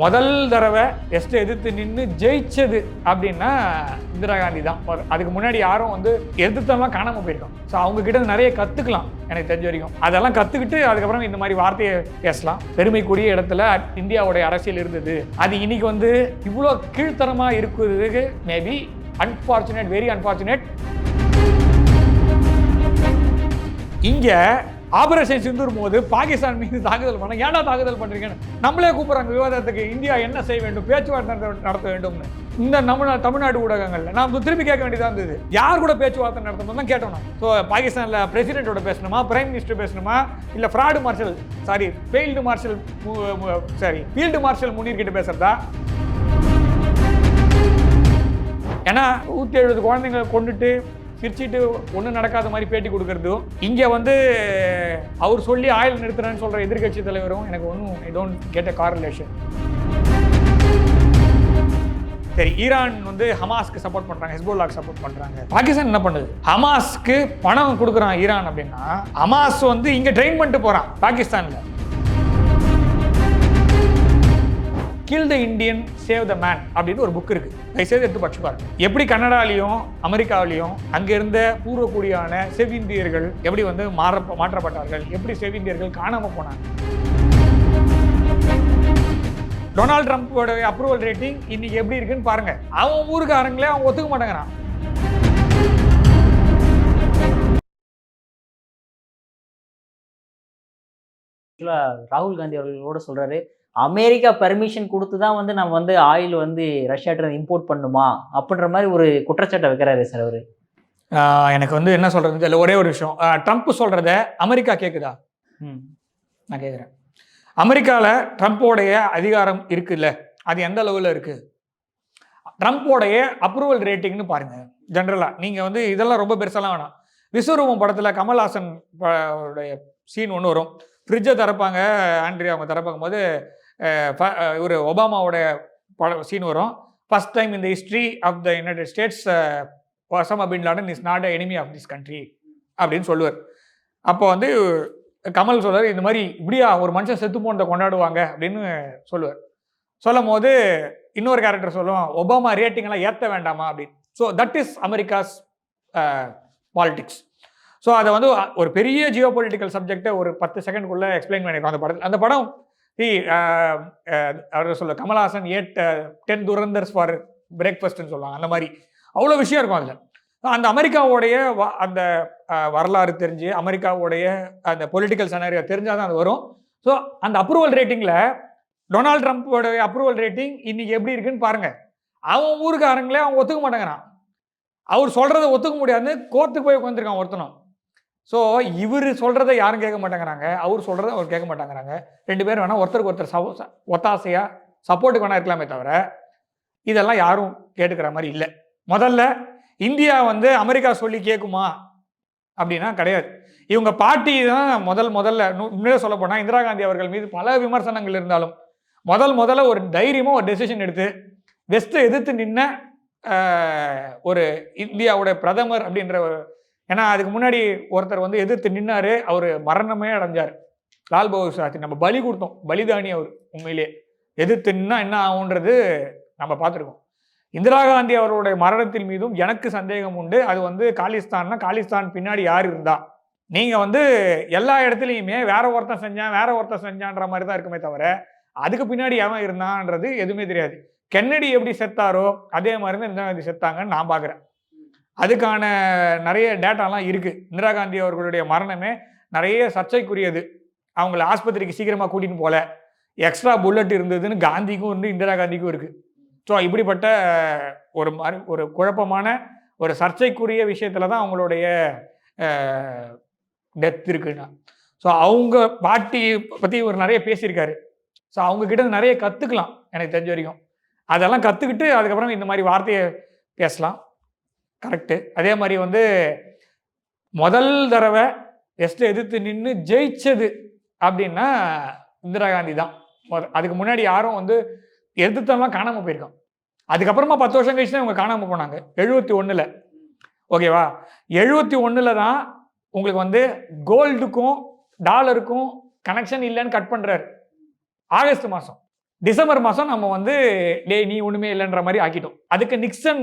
முதல் தடவை வெஸ்ட்டை எதிர்த்து நின்று ஜெயிச்சது அப்படின்னா இந்திரா காந்தி தான். அதுக்கு முன்னாடி யாரும் எதிர்த்தெல்லாம் காணாமல் போயிருக்கோம். ஸோ அவங்க கிட்ட நிறைய கற்றுக்கலாம் எனக்கு தெரிஞ்ச வரைக்கும். அதெல்லாம் கற்றுக்கிட்டு அதுக்கப்புறம் இந்த மாதிரி வார்த்தையை பேசலாம். பெருமைக்குரிய இடத்துல இந்தியாவுடைய அரசியல் இருந்தது. அது இன்னைக்கு இவ்வளோ கீழ்த்தரமாக இருக்கிறதுக்கு மேபி அன்ஃபார்ச்சுனேட், வெரி அன்ஃபார்ச்சுனேட். இங்கே ஆபரேஷன் சிந்தூர் போது பாகிஸ்தான் மீது தாக்குதல் பண்ண ஏன்னா தாக்குதல் பண்றீங்கன்னு நம்மளே கூப்பிடுறாங்க விவாதத்துக்கு. இந்தியா என்ன செய்ய வேண்டும், பேச்சுவார்த்தை நடத்த வேண்டும்னு. இந்த தமிழ்நாடு ஊடகங்கள்ல நாம் திருப்பி கேட்க வேண்டியதாக இருந்தது. யார் கூட பேச்சுவார்த்தை நடத்தணும் தான் கேட்டோம். ஸோ பாகிஸ்தான்ல பிரசிடென்ட்டோட பேசணுமா, பிரைம் மினிஸ்டர் பேசணுமா, இல்லை ஃபீல்டு மார்ஷல் முனீர் கிட்ட பேசுறதா? ஏன்னா 170 குழந்தைங்களை கொண்டுட்டு சிரிச்சிட்டு ஒன்றும் நடக்காத மாதிரி பேட்டி கொடுக்கறதும், இங்கே அவர் சொல்லி ஆயில் நிறுத்துறேன்னு சொல்கிற எதிர்கட்சி தலைவரும் எனக்கு ஒன்றும் I don't get a correlation. சரி, ஈரான் ஹமாஸ்க்கு சப்போர்ட் பண்ணுறாங்க, ஹெஸ்போல்லாக்கு சப்போர்ட் பண்ணுறாங்க. பாகிஸ்தான் என்ன பண்ணுது? ஹமாஸ்க்கு பணம் கொடுக்குறான் ஈரான் அப்படின்னா ஹமாஸ் இங்கே ட்ரெயின் பண்ணிட்டு போகிறான் பாகிஸ்தானில். Kill the Indian save the man அப்படின்னு ஒரு புக் இருக்கு. தயவுசெய்து எடுத்து படிச்சு பாருங்க. எப்படி கனடாலையும் அமெரிக்காவிலையும் அங்கிருந்த பூர்வக்குடியான செவ்விந்தியர்கள் எப்படி மாற்றப்பட்டார்கள், எப்படி செவ்விந்தியர்கள் காணாம போனாங்க. டொனால்ட் ட்ரம்ப்போட அப்ரூவல் ரேட்டிங் இன்னைக்கு எப்படி இருக்குன்னு பாருங்க. அவன் ஊருக்காரங்களே அவங்க ஒத்துக்க மாட்டேங்கிறான். ராகுல் காந்தி அவர்களோட சொல்றாரு, அமெரிக்கா பெர்மிஷன் கொடுத்து தான் நம்ம ஆயில் ரஷ்யாட்ட இம்போர்ட் பண்ணுமா அப்படின்ற மாதிரி ஒரு குற்றச்சாட்டை வைக்கிறாரு சார் அவரு. எனக்கு என்ன சொல்றது இல்லை, ஒரே ஒரு விஷயம். ட்ரம்ப் சொல்றத அமெரிக்கா கேட்குதா? நான் கேட்குறேன். அமெரிக்காவில் ட்ரம்ப்போடைய அதிகாரம் இருக்குல்ல, அது எந்த அளவில் இருக்கு? ட்ரம்ப்போடைய அப்ரூவல் ரேட்டிங்னு பாருங்க. ஜென்ரலா நீங்க இதெல்லாம் ரொம்ப பெருசெல்லாம் வேணாம். விஸ்வரூபம் படத்துல கமல்ஹாசன் சீன் ஒன்று வரும். ஃப்ரிட்ஜை திறப்பாங்க, ஆண்ட்ரியா அவங்க திறப்பாங்க போது ஒரு ஒபாமாவோட சீன் வரும். ஃபர்ஸ்ட் டைம் இந்த history of the United States Osama bin Laden is not a enemy of this country அப்படின்னு சொல்லுவார். அப்போ கமல் சொல்லுவார், இந்த மாதிரி இப்படியா ஒரு மனுஷன் செத்து போனதை கொண்டாடுவாங்க அப்படின்னு சொல்லுவார். சொல்லும் போது இன்னொரு கேரக்டர் சொல்லுவான், ஒபாமா ரேட்டிங்கெல்லாம் ஏற்ற வேண்டாமா அப்படின்னு. So that is Americas politics. So அதை ஒரு பெரிய ஜியோ பொலிட்டிக்கல் சப்ஜெக்டை ஒரு 10 செகண்ட்குள்ளே எக்ஸ்பிளைன் பண்ணியிருக்கோம் அந்த படத்தில். அந்த படம் அவர் சொல்ல கமல்ஹாசன் 10 துரந்தர்ஸ் ஃபார் பிரேக்ஃபாஸ்ட்னு சொல்லுவாங்க. அந்த மாதிரி அவ்வளோ விஷயம் இருக்கும் அதில். அந்த அமெரிக்காவுடைய அந்த வரலாறு தெரிஞ்சு, அமெரிக்காவுடைய அந்த பொலிட்டிக்கல் செனாரியோ தெரிஞ்சால் தான் அது வரும். ஸோ அந்த அப்ரூவல் ரேட்டிங்கில் டொனால்ட் ட்ரம்ப்போடைய அப்ரூவல் ரேட்டிங் இன்னைக்கு எப்படி இருக்குன்னு பாருங்கள். அவன் ஊருக்காரங்களே அவங்க ஒத்துக்க மாட்டேங்கிறான். அவர் சொல்கிறத ஒத்துக்க முடியாதுன்னு கோர்ட்டுக்கு போய் உட்காந்துருக்கான் ஒருத்தனும். ஸோ இவர் சொல்கிறத யாரும் கேட்க மாட்டேங்கிறாங்க, அவர் சொல்கிறத அவர் கேட்க மாட்டேங்கிறாங்க. 2 பேர் வேணால் ஒருத்தருக்கு ஒருத்தர் ஒத்தாசையாக சப்போர்ட்டுக்கு வேணா இருக்கலாமே தவிர இதெல்லாம் யாரும் கேட்டுக்கிற மாதிரி இல்லை. முதல்ல இந்தியா அமெரிக்கா சொல்லி கேட்குமா அப்படின்னா கிடையாது. இவங்க பார்ட்டி தான் முதல்ல உண்மையாக சொல்ல போனால் இந்திரா காந்தி அவர்கள் மீது பல விமர்சனங்கள் இருந்தாலும் முதல்ல ஒரு தைரியமாக ஒரு டெசிஷன் எடுத்து வெஸ்ட்டை எதிர்த்து நின்ன ஒரு இந்தியாவோட பிரதமர் அப்படின்ற. ஏன்னா அதுக்கு முன்னாடி ஒருத்தர் எதிர்த்து நின்னாரு, அவர் மரணமே அடைஞ்சார். லால் பகதூர் சாஸ்திரி. நம்ம பலி கொடுத்தோம், பலிதானி அவர். உண்மையிலே எதிர்த்து நின்னா என்ன ஆகுன்றது நம்ம பார்த்துருக்கோம். இந்திரா காந்தி அவருடைய மரணத்தின் மீதும் எனக்கு சந்தேகம் உண்டு. அது காலிஸ்தான்னா காலிஸ்தான் பின்னாடி யார் இருந்தா? நீங்க எல்லா இடத்துலையுமே வேற ஒருத்தன் செஞ்சான்ற மாதிரி தான் இருக்குமே தவிர அதுக்கு பின்னாடி எவன் இருந்தான்றது எதுவுமே தெரியாது. கென்னடி எப்படி செத்தாரோ அதே மாதிரி தான் இந்திரா காந்தி செத்தாங்கன்னு நான் பார்க்குறேன். அதுக்கான நிறைய டேட்டாலாம் இருக்குது. இந்திரா காந்தி அவர்களுடைய மரணமே நிறைய சர்ச்சைக்குரியது. அவங்கள ஆஸ்பத்திரிக்கு சீக்கிரமாக கூட்டின்னு போகல, எக்ஸ்ட்ரா புல்லட் இருந்ததுன்னு காந்திக்கும் இந்திரா காந்திக்கும் இருக்குது. ஸோ இப்படிப்பட்ட ஒரு குழப்பமான ஒரு சர்ச்சைக்குரிய விஷயத்தில் தான் அவங்களுடைய டெத் இருக்குன்னா. ஸோ அவங்க பார்ட்டி பற்றி ஒரு நிறைய பேசியிருக்காரு. ஸோ அவங்கக்கிட்ட நிறைய கற்றுக்கலாம் எனக்கு தெரிஞ்ச வரைக்கும். அதெல்லாம் கற்றுக்கிட்டு அதுக்கப்புறம் இந்த மாதிரி வார்த்தையை பேசலாம். கரெக்டு. அதே மாதிரி முதல் தடவை வெஸ்ட்டை எதிர்த்து நின்று ஜெயிச்சது அப்படின்னா இந்திரா காந்தி தான். அதுக்கு முன்னாடி யாரும் எதிர்த்தெல்லாம் காணாமல் போயிருக்கோம். அதுக்கப்புறமா 10 வருஷம் கழிச்சு தான் இவங்க காணாமல் போனாங்க. 71 ஓகேவா? 71 தான் உங்களுக்கு கோல்டுக்கும் டாலருக்கும் கனெக்ஷன் இல்லைன்னு கட் பண்ணுறாரு ஆகஸ்ட் மாதம். டிசம்பர் மாதம் நம்ம வந்து நீ ஒன்றுமே இல்லைன்ற மாதிரி ஆக்கிட்டோம். அதுக்கு நிக்சன்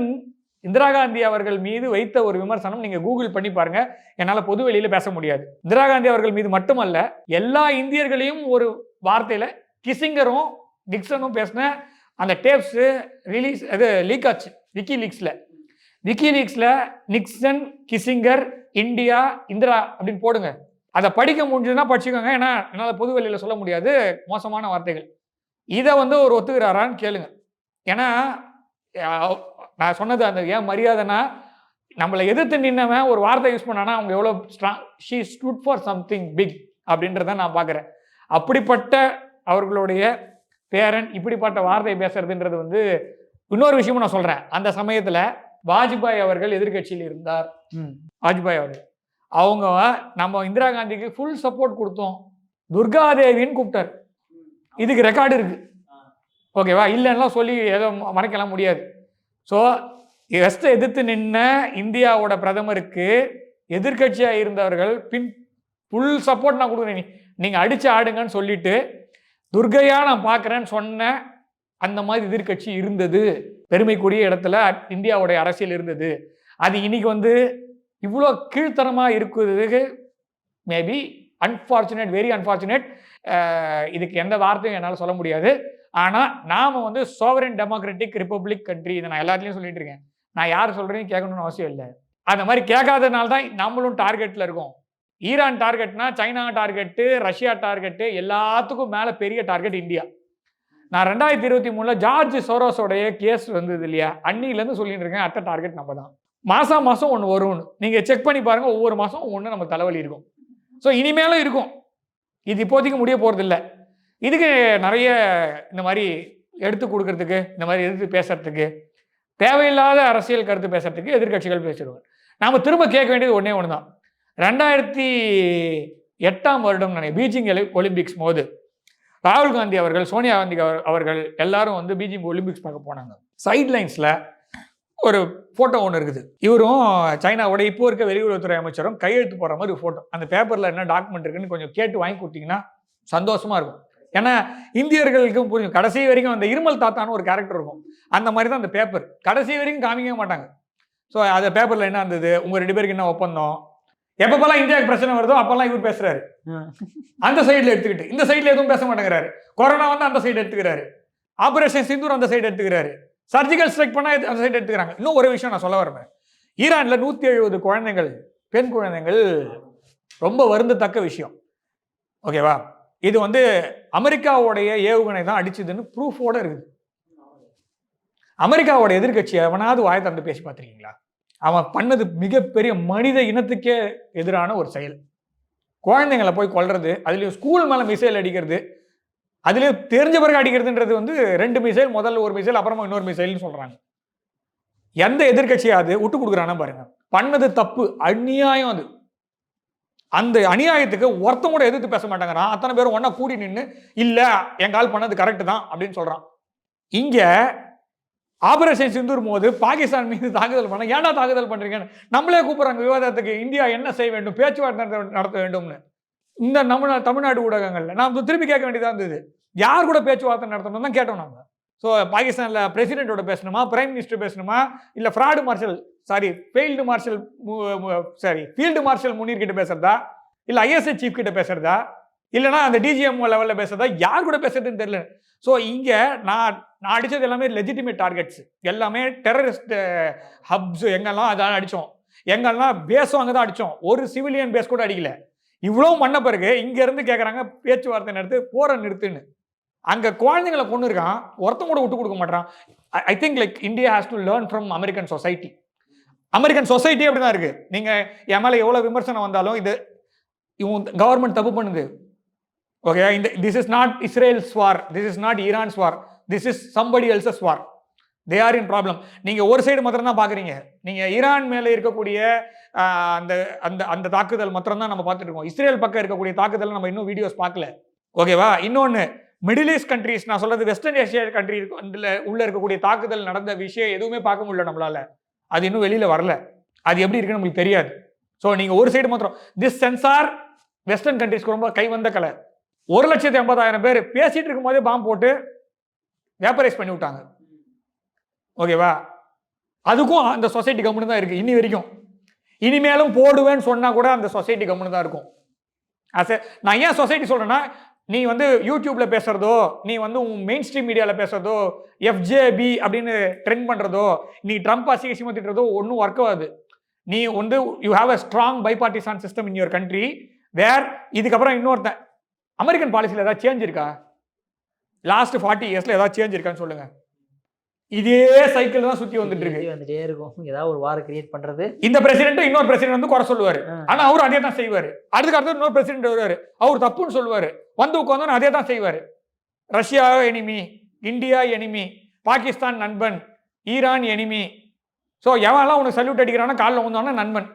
இந்திரா காந்தி அவர்கள் மீது வைத்த ஒரு விமர்சனம் நீங்கள் கூகுள் பண்ணி பாருங்க, என்னால் பொது வெளியில் பேச முடியாது. இந்திரா காந்தி அவர்கள் மீது மட்டுமல்ல, எல்லா இந்தியர்களையும் ஒரு வார்த்தையில் கிசிங்கரும் நிக்சனும் பேசின அந்த டேப்ஸ் ரிலீஸ் அது லீக் ஆச்சு விக்கிலீக்ஸில் நிக்சன், கிசிங்கர், இந்தியா, இந்திரா அப்படின்னு போடுங்க. அதை படிக்க முடிஞ்சதுன்னா படிச்சுக்கோங்க. ஏன்னா என்னால் பொது வெளியில் சொல்ல முடியாது, மோசமான வார்த்தைகள். இதை வந்து ஒரு ஒத்துக்கிறாரான்னு கேளுங்க. ஏன்னா நான் சொன்னது அந்த ஏன் மரியாதைனா, நம்மளை எதிர்த்து நின்னவன் ஒரு வார்த்தை யூஸ் பண்ணானா அவங்க எவ்வளோ strong, she stood for something big அப்படின்றத நான் பார்க்குறேன். அப்படிப்பட்ட அவர்களுடைய பேரன் இப்படிப்பட்ட வார்த்தை பேசுறதுன்றது வந்து இன்னொரு விஷயமும் நான் சொல்கிறேன். அந்த சமயத்தில் வாஜ்பாய் அவர்கள் எதிர்கட்சியில் இருந்தார். வாஜ்பாய் அவர்கள் அவங்க நம்ம இந்திரா காந்திக்கு ஃபுல் சப்போர்ட் கொடுத்தோம், துர்காதேவின்னு கூப்பிட்டார். இதுக்கு ரெக்கார்டு இருக்கு, ஓகேவா? இல்லைன்னா சொல்லி ஏதோ மறைக்கலாம் முடியாது. ஸோ வெஸ்ட்டை எதிர்த்து நின்ன இந்தியாவோட பிரதமருக்கு எதிர்கட்சியாக இருந்தவர்கள் ஃபுல் சப்போர்ட் நான் கொடுக்குறேன், நீங்கள் அடித்து ஆடுங்கன்னு சொல்லிட்டு துர்கையா நான் பார்க்குறேன்னு சொன்ன அந்த மாதிரி எதிர்கட்சி இருந்தது. பெருமைக்குரிய இடத்துல இந்தியாவுடைய அரசியல் இருந்தது. அது இன்னைக்கு வந்து இவ்வளோ கீழ்த்தரமாக இருக்கிறதுக்கு மேபி அன்ஃபார்ச்சுனேட், வெரி அன்ஃபார்ச்சுனேட். இதுக்கு எந்த வார்த்தையும் என்னால் சொல்ல முடியாது. ஆனால் நாம் வந்து சோவரன் டெமோக்ராட்டிக் ரிப்பப்ளிக் கண்ட்ரி, இதை நான் எல்லாத்துலேயும் சொல்லிட்டு இருக்கேன். நான் யார் சொல்கிறேன்னு கேட்கணும்னு அவசியம் இல்லை. அந்த மாதிரி கேட்காதனால தான் நம்மளும் டார்கெட்டில் இருக்கோம். ஈரான் டார்கெட்னா சைனா டார்கெட்டு, ரஷ்யா டார்கெட்டு, எல்லாத்துக்கும் மேலே பெரிய டார்கெட் இந்தியா. நான் 2023 ஜார்ஜ் சோரோஸோடைய கேஸ் வந்தது இல்லையா, அன்னிலேருந்து சொல்லிட்டு இருக்கேன், அடுத்த டார்கெட் நம்ம தான். மாதம் ஒன்று வரும்னு நீங்கள் செக் பண்ணி பாருங்கள். ஒவ்வொரு மாதம் ஒன்று நம்ம தலைவலி இருக்கும். ஸோ இனிமேலும் இருக்கும். இது இப்போதைக்கு முடிய போகிறதில்ல. இதுக்கு நிறைய இந்த மாதிரி எடுத்து கொடுக்கறதுக்கு, இந்த மாதிரி எதிர்த்து பேசுறதுக்கு, தேவையில்லாத அரசியல் கருத்து பேசுறதுக்கு எதிர்கட்சிகள் பேசிடுவாங்க. நாம் திரும்ப கேட்க வேண்டியது ஒன்றே ஒன்று தான். 2008 பீஜிங் ஒலிம்பிக்ஸ் போது ராகுல் காந்தி அவர்கள், சோனியா காந்தி அவர்கள் எல்லாரும் வந்து பீஜிங் ஒலிம்பிக்ஸ் பார்க்க போனாங்க. சைட் லைன்ஸில் ஒரு ஃபோட்டோ ஒன்று இருக்குது. இவரும் சைனாவோட இப்போ இருக்க வெளியுறவுத்துறை அமைச்சரும் கையெழுத்து போடுற மாதிரி ஒரு ஃபோட்டோ. அந்த பேப்பரில் என்ன டாக்குமெண்ட் இருக்குன்னு கொஞ்சம் கேட்டு வாங்கி கொடுத்தீங்கன்னா சந்தோஷமாக இருக்கும். ஏன்னா இந்தியர்களுக்கும் புரியும். கடைசி வரைக்கும் அந்த இருமல் தாத்தான்னு ஒரு கேரக்டர் இருக்கும், அந்த மாதிரி தான் அந்த பேப்பர். கடைசி வரைக்கும் காமிக்க மாட்டாங்க. ஸோ அந்த பேப்பரில் என்ன இருந்தது, உங்கள் 2 பேருக்கு என்ன ஒப்பந்தம், எப்பப்பெல்லாம் இந்தியாவுக்கு பிரச்சனை வருதோ அப்பெல்லாம் இவர் பேசுறாரு. அந்த சைடில் எடுத்துக்கிட்டு இந்த சைடில் எதுவும் பேச மாட்டேங்கிறாரு. கொரோனா வந்து அந்த சைடு எடுத்துக்கிறாரு, ஆபரேஷன் சிந்தூர் அந்த சைடு எடுத்துக்கிறாரு, சர்ஜிக்கல் ஸ்ட்ரைக் பண்ணால் அந்த சைடு எடுத்துக்கிறாங்க. இன்னும் ஒரு விஷயம் நான் சொல்ல வரேன். ஈரானில் 170 குழந்தைகள், பெண் குழந்தைகள், ரொம்ப வருந்தத்தக்க விஷயம், ஓகேவா? இது வந்து அமெரிக்காவுடைய ஏவுகணை தான் அடிச்சதுன்னு ப்ரூஃபோட இருக்குது. அமெரிக்காவோட எதிர்கட்சி அவனாவது வாயை திறந்து பேசி பார்த்துருக்கீங்களா? அவன் பண்ணது மிகப்பெரிய மனித இனத்துக்கே எதிரான ஒரு செயல். குழந்தைங்களை போய் கொல்றது, அதுலேயும் ஸ்கூல் மேலே மிசைல் அடிக்கிறது, அதுலேயும் தெரிஞ்ச பிறகு அடிக்கிறதுன்றது வந்து 2 மிசைல், முதல்ல ஒரு மிசைல் அப்புறமா இன்னொரு மிசைல்னு சொல்கிறாங்க. எந்த எதிர்கட்சியாவது விட்டு கொடுக்குறானா பாருங்க. பண்ணது தப்பு, அநியாயம். அது அந்த அநியாயத்துக்கு ஒருத்தம் கூட எதிர்த்து பேச மாட்டாங்கிறான். அத்தனை பேரும் ஒன்னா கூடி நின்று இல்லை எங்கால் பண்ணது கரெக்டு தான் அப்படின்னு சொல்றான். இங்க ஆபரேஷன் சிந்தூர் போது பாகிஸ்தான் மீது தாக்குதல் பண்ண, ஏன்னா தாக்குதல் பண்றீங்கன்னு நம்மளே கூப்பிடுறாங்க விவாதத்துக்கு. இந்தியா என்ன செய்ய வேண்டும், பேச்சுவார்த்தை நடத்த வேண்டும்னு. இந்த நம்ம தமிழ்நாடு ஊடகங்கள்ல நாம் திருப்பி கேட்க வேண்டியதாக இருந்தது, யார் கூட பேச்சுவார்த்தை நடத்தணும் தான் கேட்டோம் நம்ம. ஸோ பாகிஸ்தானில் பிரசிடென்ட்டோட பேசணுமா, பிரைம் மினிஸ்டர் பேசணுமா, இல்லை ஃபீல்டு மார்ஷல் முனீர் கிட்ட பேசுறதா, இல்லை ஐஎஸ்ஐ சீஃப் கிட்ட பேசுறதா, இல்லைனா அந்த டிஜிஎம்ஓ லெவலில் பேசுறதா, யார் கூட பேசுறதுன்னு தெரியல. ஸோ இங்கே நான் அடித்தது எல்லாமே லெஜிட்டிமேட் டார்கெட்ஸ், எல்லாமே டெரரிஸ்ட் ஹப்ஸ். எங்கெல்லாம் அதான் அடித்தோம், எங்கெல்லாம் பேஸும் அங்கே தான் அடித்தோம், ஒரு சிவிலியன் பேஸ் கூட அடிக்கல. இவ்வளோ பண்ண பிறகு இங்கேருந்து கேட்குறாங்க பேச்சுவார்த்தை நடத்து, போற நிறுத்துன்னு. அங்கே குழந்தைங்களை கொண்டு இருக்கான், ஒருத்தம் கூட விட்டு கொடுக்க மாட்டான். I think like India has to learn from American society. American society அப்படி தான் இருக்குது. நீங்கள் என் மேலே எவ்வளோ விமர்சனம் வந்தாலும் இது இவங்க கவர்மெண்ட் தப்பு பண்ணுது, ஓகே? இந்த this is not Israel's war, this is not Iran's war, this is somebody else's war. They are in problem. நீங்கள் ஒரு சைடு மாத்திரம் தான் பார்க்குறீங்க. நீங்கள் ஈரான் மேலே இருக்கக்கூடிய அந்த அந்த அந்த தாக்குதல் மாத்திரம் தான் நம்ம பார்த்துட்டு இருக்கோம். இஸ்ரேல் பக்கம் இருக்கக்கூடிய தாக்குதல் நம்ம இன்னும் வீடியோஸ் பார்க்கல, ஓகேவா? இன்னொன்று மிடில் ஈஸ்ட் கண்ட்ரீஸ், நான் சொல்றது வெஸ்டர்ன் ஏஷியா கண்ட்ரி உள்ள இருக்கக்கூடிய தாக்குதல் நடந்த விஷயம் எதுவுமே பார்க்க முடியல நம்மளால. அது இன்னும் வெளியில வரல, அது எப்படி இருக்குன்னு நம்மளுக்கு தெரியாது. ஸோ நீங்க ஒரு சைடு மாத்திரம் திஸ் சென்சார் வெஸ்டர்ன் கண்ட்ரீஸ்க்கு ரொம்ப கை வந்த கலை. 1,80,000 பேர் பேசிட்டு இருக்கும் போதே பாம்பு போட்டு வேப்பரைஸ் பண்ணி விட்டாங்க. ஓகேவா? அதுக்கும் அந்த சொசைட்டி கம்முன்னு தான் இருக்குது இன்னி வரைக்கும். இனிமேலும் போடுவேன்னு சொன்னால் கூட அந்த சொசைட்டி கம்முன்னு தான் இருக்கும். நான் ஏன் சொசைட்டி சொல்கிறேன்னா, நீ வந்து யூடியூப்பில் பேசுகிறதோ, நீ வந்து உன் மெயின் ஸ்ட்ரீம் மீடியாவில் பேசுகிறதோ, FJB அப்படின்னு ட்ரெண்ட் பண்ணுறதோ, நீ ட்ரம்ப் அசிங்கமாக திட்டுறதோ ஒன்றும் ஒர்க் ஆகாது. நீ வந்து you have a strong bipartisan system in your country where இதுக்கப்புறம் இன்னொருத்தன் அமெரிக்கன் பாலிசியில் ஏதாவது சேஞ்ச் இருக்கா? லாஸ்ட் 40 இயர்ஸில் ஏதாவது சேஞ்ச் இருக்கான்னு சொல்லுங்கள். இதே சைக்கிள் தான் சுற்றி வந்துட்டு இருக்கு. வந்துட்டே இருக்கும். ஏதாவது ஒரு வார கிரியேட் பண்ணுறது. இந்த பிரசிடென்ட் இன்னொரு பிரசிடென்ட் வந்து குறை சொல்லுவார், ஆனால் அவர் அதே தான் செய்வார். அடுத்த இன்னொரு பிரசிடென்ட் வருவார், அவர் தப்புன்னு சொல்லுவார், வந்து உட்காந்து அதே தான் செய்வார். Russia enemy, India enemy, Pakistan நண்பன், ஈரான் எனிமி. ஸோ எவன்லாம் உனக்கு சல்யூட் அடிக்கிறானா காலில் வந்தோன்னா நண்பன்,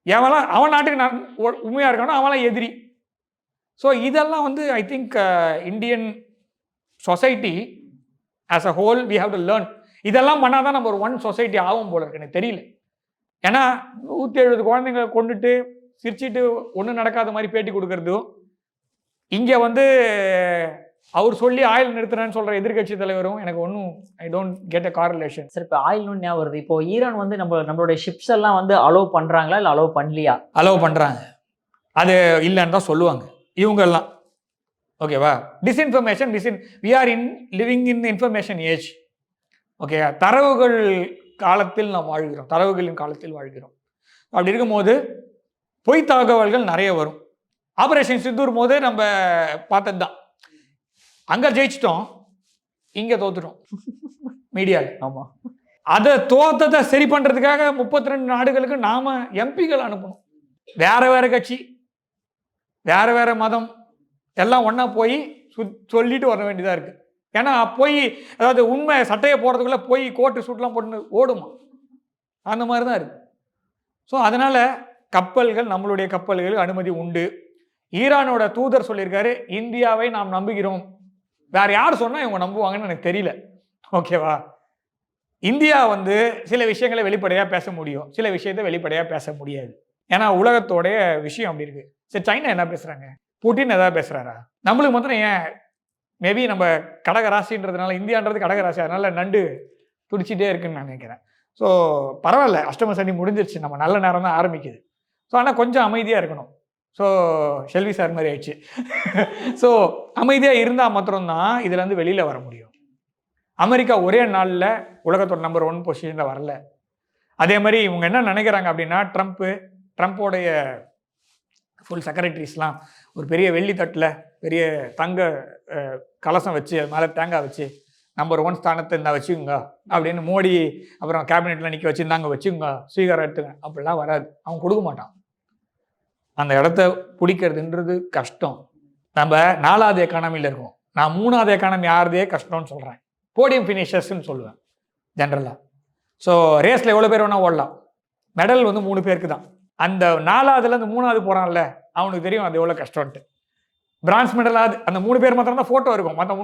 எவன்லாம் அவன் நாட்டுக்கு உண்மையாக இருக்கானோ அவன்லாம் எதிரி. ஸோ இதெல்லாம் வந்து I think Indian society as a whole we have to learn. இதெல்லாம் பண்ணால் தான் நம்ம ஒரு ஒன் சொசைட்டி ஆகும் போல இருக்கு. எனக்கு தெரியல. ஏன்னா 170 குழந்தைங்களை கொண்டுட்டு சிரிச்சிட்டு ஒன்றும் நடக்காத மாதிரி பேட்டி கொடுக்கறதும், இங்கே வந்து அவர் சொல்லி ஆயில் நிறுத்துறேன்னு சொல்கிற எதிர்கட்சி தலைவரும் எனக்கு ஒன்றும் I don't get a correlation. Sir இப்போ ஆயில் ஞாபகம் வருது. இப்போ ஈரான் வந்து நம்மளுடைய ஷிப்ஸ் எல்லாம் வந்து அலோவ் பண்ணுறாங்களா இல்லை அலோவ் பண்ணலையா? அலோவ் பண்ணுறாங்க, அது இல்லைன்னு தான் சொல்லுவாங்க இவங்கெல்லாம். ஓகேவா? Disinformation we are living in information age. Okay, தரவுகள் காலத்தில் நாம் வாழ்கிறோம், தரவுகளின் காலத்தில் வாழ்கிறோம். அப்படி இருக்கும்போது பொய் தகவல்கள் நிறைய வரும். ஆபரேஷன் சிந்தூர் போது நம்ம பார்த்தது தான். அங்கே ஜெயிச்சிட்டோம், இங்கே தோத்துட்டோம் மீடியாவில். ஆமாம், அதை தோத்ததை சரி பண்ணுறதுக்காக 32 நாடுகளுக்கு நாம் எம்பிகள் அனுப்பணும். வேறு வேறு கட்சி, வேறு வேறு மதம் எல்லாம் ஒன்றா போய் சொல்லிட்டு வர வேண்டியதாக இருக்குது. ஏன்னா போய் அதாவது உண்மை சட்டையை போகிறதுக்குள்ளே போய் கோட்டு சூட்லாம் போட்டு ஓடுமா, அந்த மாதிரி தான் இருக்குது. ஸோ அதனால் கப்பல்கள், நம்மளுடைய கப்பல்கள் அனுமதி உண்டு. ஈரானோட தூதர் சொல்லியிருக்காரு, இந்தியாவை நாம் நம்புகிறோம். வேறு யார் சொன்னால் இவங்க நம்புவாங்கன்னு எனக்கு தெரியல. ஓகேவா? இந்தியா வந்து சில விஷயங்களை வெளிப்படையாக பேச முடியும், சில விஷயத்தை வெளிப்படையாக பேச முடியாது. ஏன்னா உலகத்தோடைய விஷயம் அப்படி இருக்குது. சரி, சைனா என்ன பேசுகிறாங்க, புட்டின் எதாவது பேசுகிறாரா? நம்மளுக்கு மாத்திரம் ஏன் மேபி நம்ம கடகராசின்றதுனால, இந்தியான்றது கடகராசி, அதனால் நண்டு துடிச்சிட்டே இருக்குன்னு நான் நினைக்கிறேன். ஸோ பரவாயில்ல, அஷ்டம சனி முடிஞ்சிருச்சு, நம்ம நல்ல நேரம் தான் ஆரம்பிக்குது. ஸோ ஆனால் கொஞ்சம் அமைதியாக இருக்கணும். ஸோ ஷெல்வி சார் மாதிரி ஆயிடுச்சு. ஸோ அமைதியாக இருந்தால் மாத்திரம்தான் இதுலேருந்து வெளியில் வர முடியும். அமெரிக்கா ஒரே நாளில் உலகத்தோட நம்பர் 1 பொசிஷனில் வரல. அதே மாதிரி இவங்க என்ன நினைக்கிறாங்க அப்படின்னா, ட்ரம்ப்போடைய ஃபுல் செக்ரட்டரிஸ்லாம் ஒரு பெரிய வெள்ளி தட்டில் பெரிய தங்க கலசம் வச்சு அது மேலே தேங்காய் வச்சு நம்பர் 1 ஸ்தானத்தை இருந்தால் வச்சுக்கோங்க அப்படின்னு மோடி அப்புறம் கேபினெட்டில் நிற்க வச்சு இருந்தாங்க வச்சுக்கோங்க, ஸ்வீகாரம் எடுத்துங்க, அப்படிலாம் வராது. அவன் கொடுக்க மாட்டான். அந்த இடத்த பிடிக்கிறதுன்றது கஷ்டம். நம்ம 4வது எக்கானமியில் இருக்கோம். நான் 3வது எக்கானமி யாருதே கஷ்டம்னு சொல்கிறேன். போடியம் ஃபினிஷர்ஸ்ன்னு சொல்லுவேன் ஜென்ரலாக. ஸோ ரேஸில் எவ்வளோ பேர் வேணால் ஓடலாம், மெடல் வந்து 3 பேருக்கு தான். அந்த 4வதுலேருந்து 3வது போகிறான்ல, அவனுக்கு தெரியும் அது எவ்வளோ கஷ்டம்ன்ட்டு. பிரான்ஸ் மெடலாவது அந்த 3 பேர் மாத்திரம் தான் ஃபோட்டோ இருக்கும், மற்ற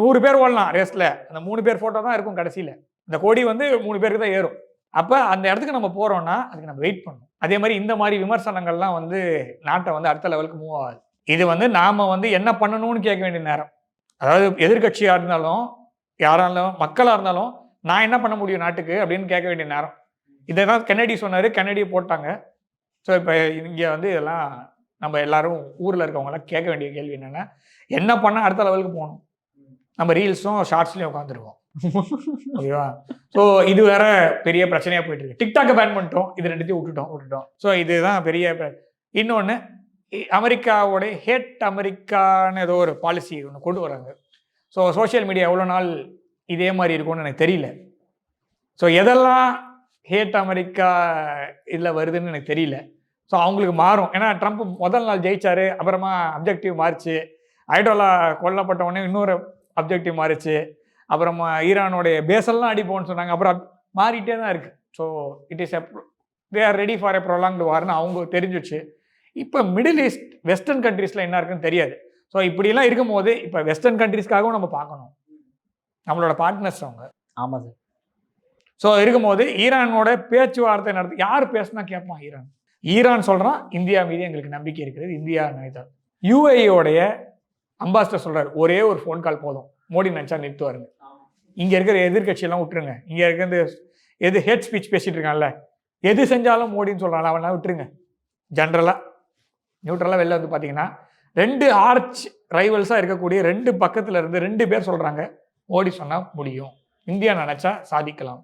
100 பேர் ஓடலாம் ரேஸில், அந்த 3 பேர் ஃபோட்டோ தான் இருக்கும் கடைசியில். இந்த கோடி வந்து 3 பேருக்கு தான் ஏறும். அப்போ அந்த இடத்துக்கு நம்ம போகிறோன்னா அதுக்கு நம்ம வெயிட் பண்ணணும். அதே மாதிரி இந்த மாதிரி விமர்சனங்கள்லாம் வந்து நாட்டை வந்து அடுத்த லெவலுக்கு மூவ் ஆகாது. இது வந்து நாம் வந்து என்ன பண்ணணும்னு கேட்க வேண்டிய நேரம். அதாவது எதிர்கட்சியாக இருந்தாலும் யாராக இருந்தாலும் மக்களாக இருந்தாலும் நான் என்ன பண்ண முடியும் நாட்டுக்கு அப்படின்னு கேட்க வேண்டிய நேரம். இதை தான் கென்னடி சொன்னார், கென்னடியை போட்டாங்க. ஸோ இப்போ இங்கே வந்து இதெல்லாம் நம்ம எல்லாரும் ஊரில் இருக்கவங்களாம் கேட்க வேண்டிய கேள்வி என்னென்னா, என்ன பண்ணால் அடுத்த லெவலுக்கு போகணும். நம்ம ரீல்ஸும் ஷார்ட்ஸ்லையும் உட்காந்துருக்கோம். ஓகேவா? ஸோ இது வேற பெரிய பிரச்சனையாக போயிட்டு இருக்கு. டிக்டாக்கை பேன் பண்ணிட்டோம், இது ரெண்டுத்தையும் விட்டுட்டோம். ஸோ இதுதான் பெரிய. இன்னொன்று, அமெரிக்காவோடைய ஹேட் அமெரிக்கான்னு ஏதோ ஒரு பாலிசி ஒன்று கொண்டு வராங்க. ஸோ சோஷியல் மீடியா எவ்வளோ நாள் இதே மாதிரி இருக்கும்னு எனக்கு தெரியல. ஸோ எதெல்லாம் ஹேட் அமெரிக்கா இதில் வருதுன்னு எனக்கு தெரியல. ஸோ அவங்களுக்கு மாறும். ஏன்னா ட்ரம்ப் முதல் நாள் ஜெயிச்சாரு, அப்புறமா அப்ஜெக்டிவ் மாறிச்சு. ஐடோலா கொல்லப்பட்ட உடனே இன்னொரு அப்ஜெக்டிவ் மாறிச்சு. அப்புறமா ஈரானோடைய பேஸெல்லாம் அடிப்போம்னு சொன்னாங்க, அப்புறம் மாறிட்டே தான் இருக்குது. So it is they are ready for a prolonged வார்னு அவங்க தெரிஞ்சிச்சு. இப்போ மிடில் ஈஸ்ட் வெஸ்டர்ன் கண்ட்ரீஸில் என்ன இருக்குன்னு தெரியாது. ஸோ இப்படிலாம் இருக்கும்போது இப்போ வெஸ்டர்ன் கண்ட்ரீஸ்க்காகவும் நம்ம பார்க்கணும், நம்மளோட பார்ட்னர்ஸ் அவங்க. ஆமாம் சார். ஸோ இருக்கும்போது ஈரானோட பேச்சுவார்த்தை நடத்தி யார் பேசுனா கேட்பான்? ஈரான் சொல்கிறான், இந்தியா மீது எங்களுக்கு நம்பிக்கை இருக்கிறது, இந்தியா நினைத்தார். யூஏயோடைய அம்பாசிடர் சொல்கிறார், ஒரே ஒரு ஃபோன் கால் போதும், மோடி நினச்சா நிறுத்துவாருங்க. இங்கே இருக்கிற எதிர்கட்சியெல்லாம் விட்டுருங்க. இங்கே இருக்கிற எது ஹேட் ஸ்பீச் பேசிட்டு இருக்கான்ல, எது செஞ்சாலும் மோடின்னு சொல்கிறான், அவனா விட்டுருங்க. ஜென்ரலாக நியூட்ரலாக வெளில வந்து பார்த்தீங்கன்னா 2 ஆர்ச் ரைவல்ஸாக இருக்கக்கூடிய 2 பக்கத்தில் இருந்து 2 பேர் சொல்கிறாங்க மோடி சொன்னால் முடியும், இந்தியா நினச்சா சாதிக்கலாம்.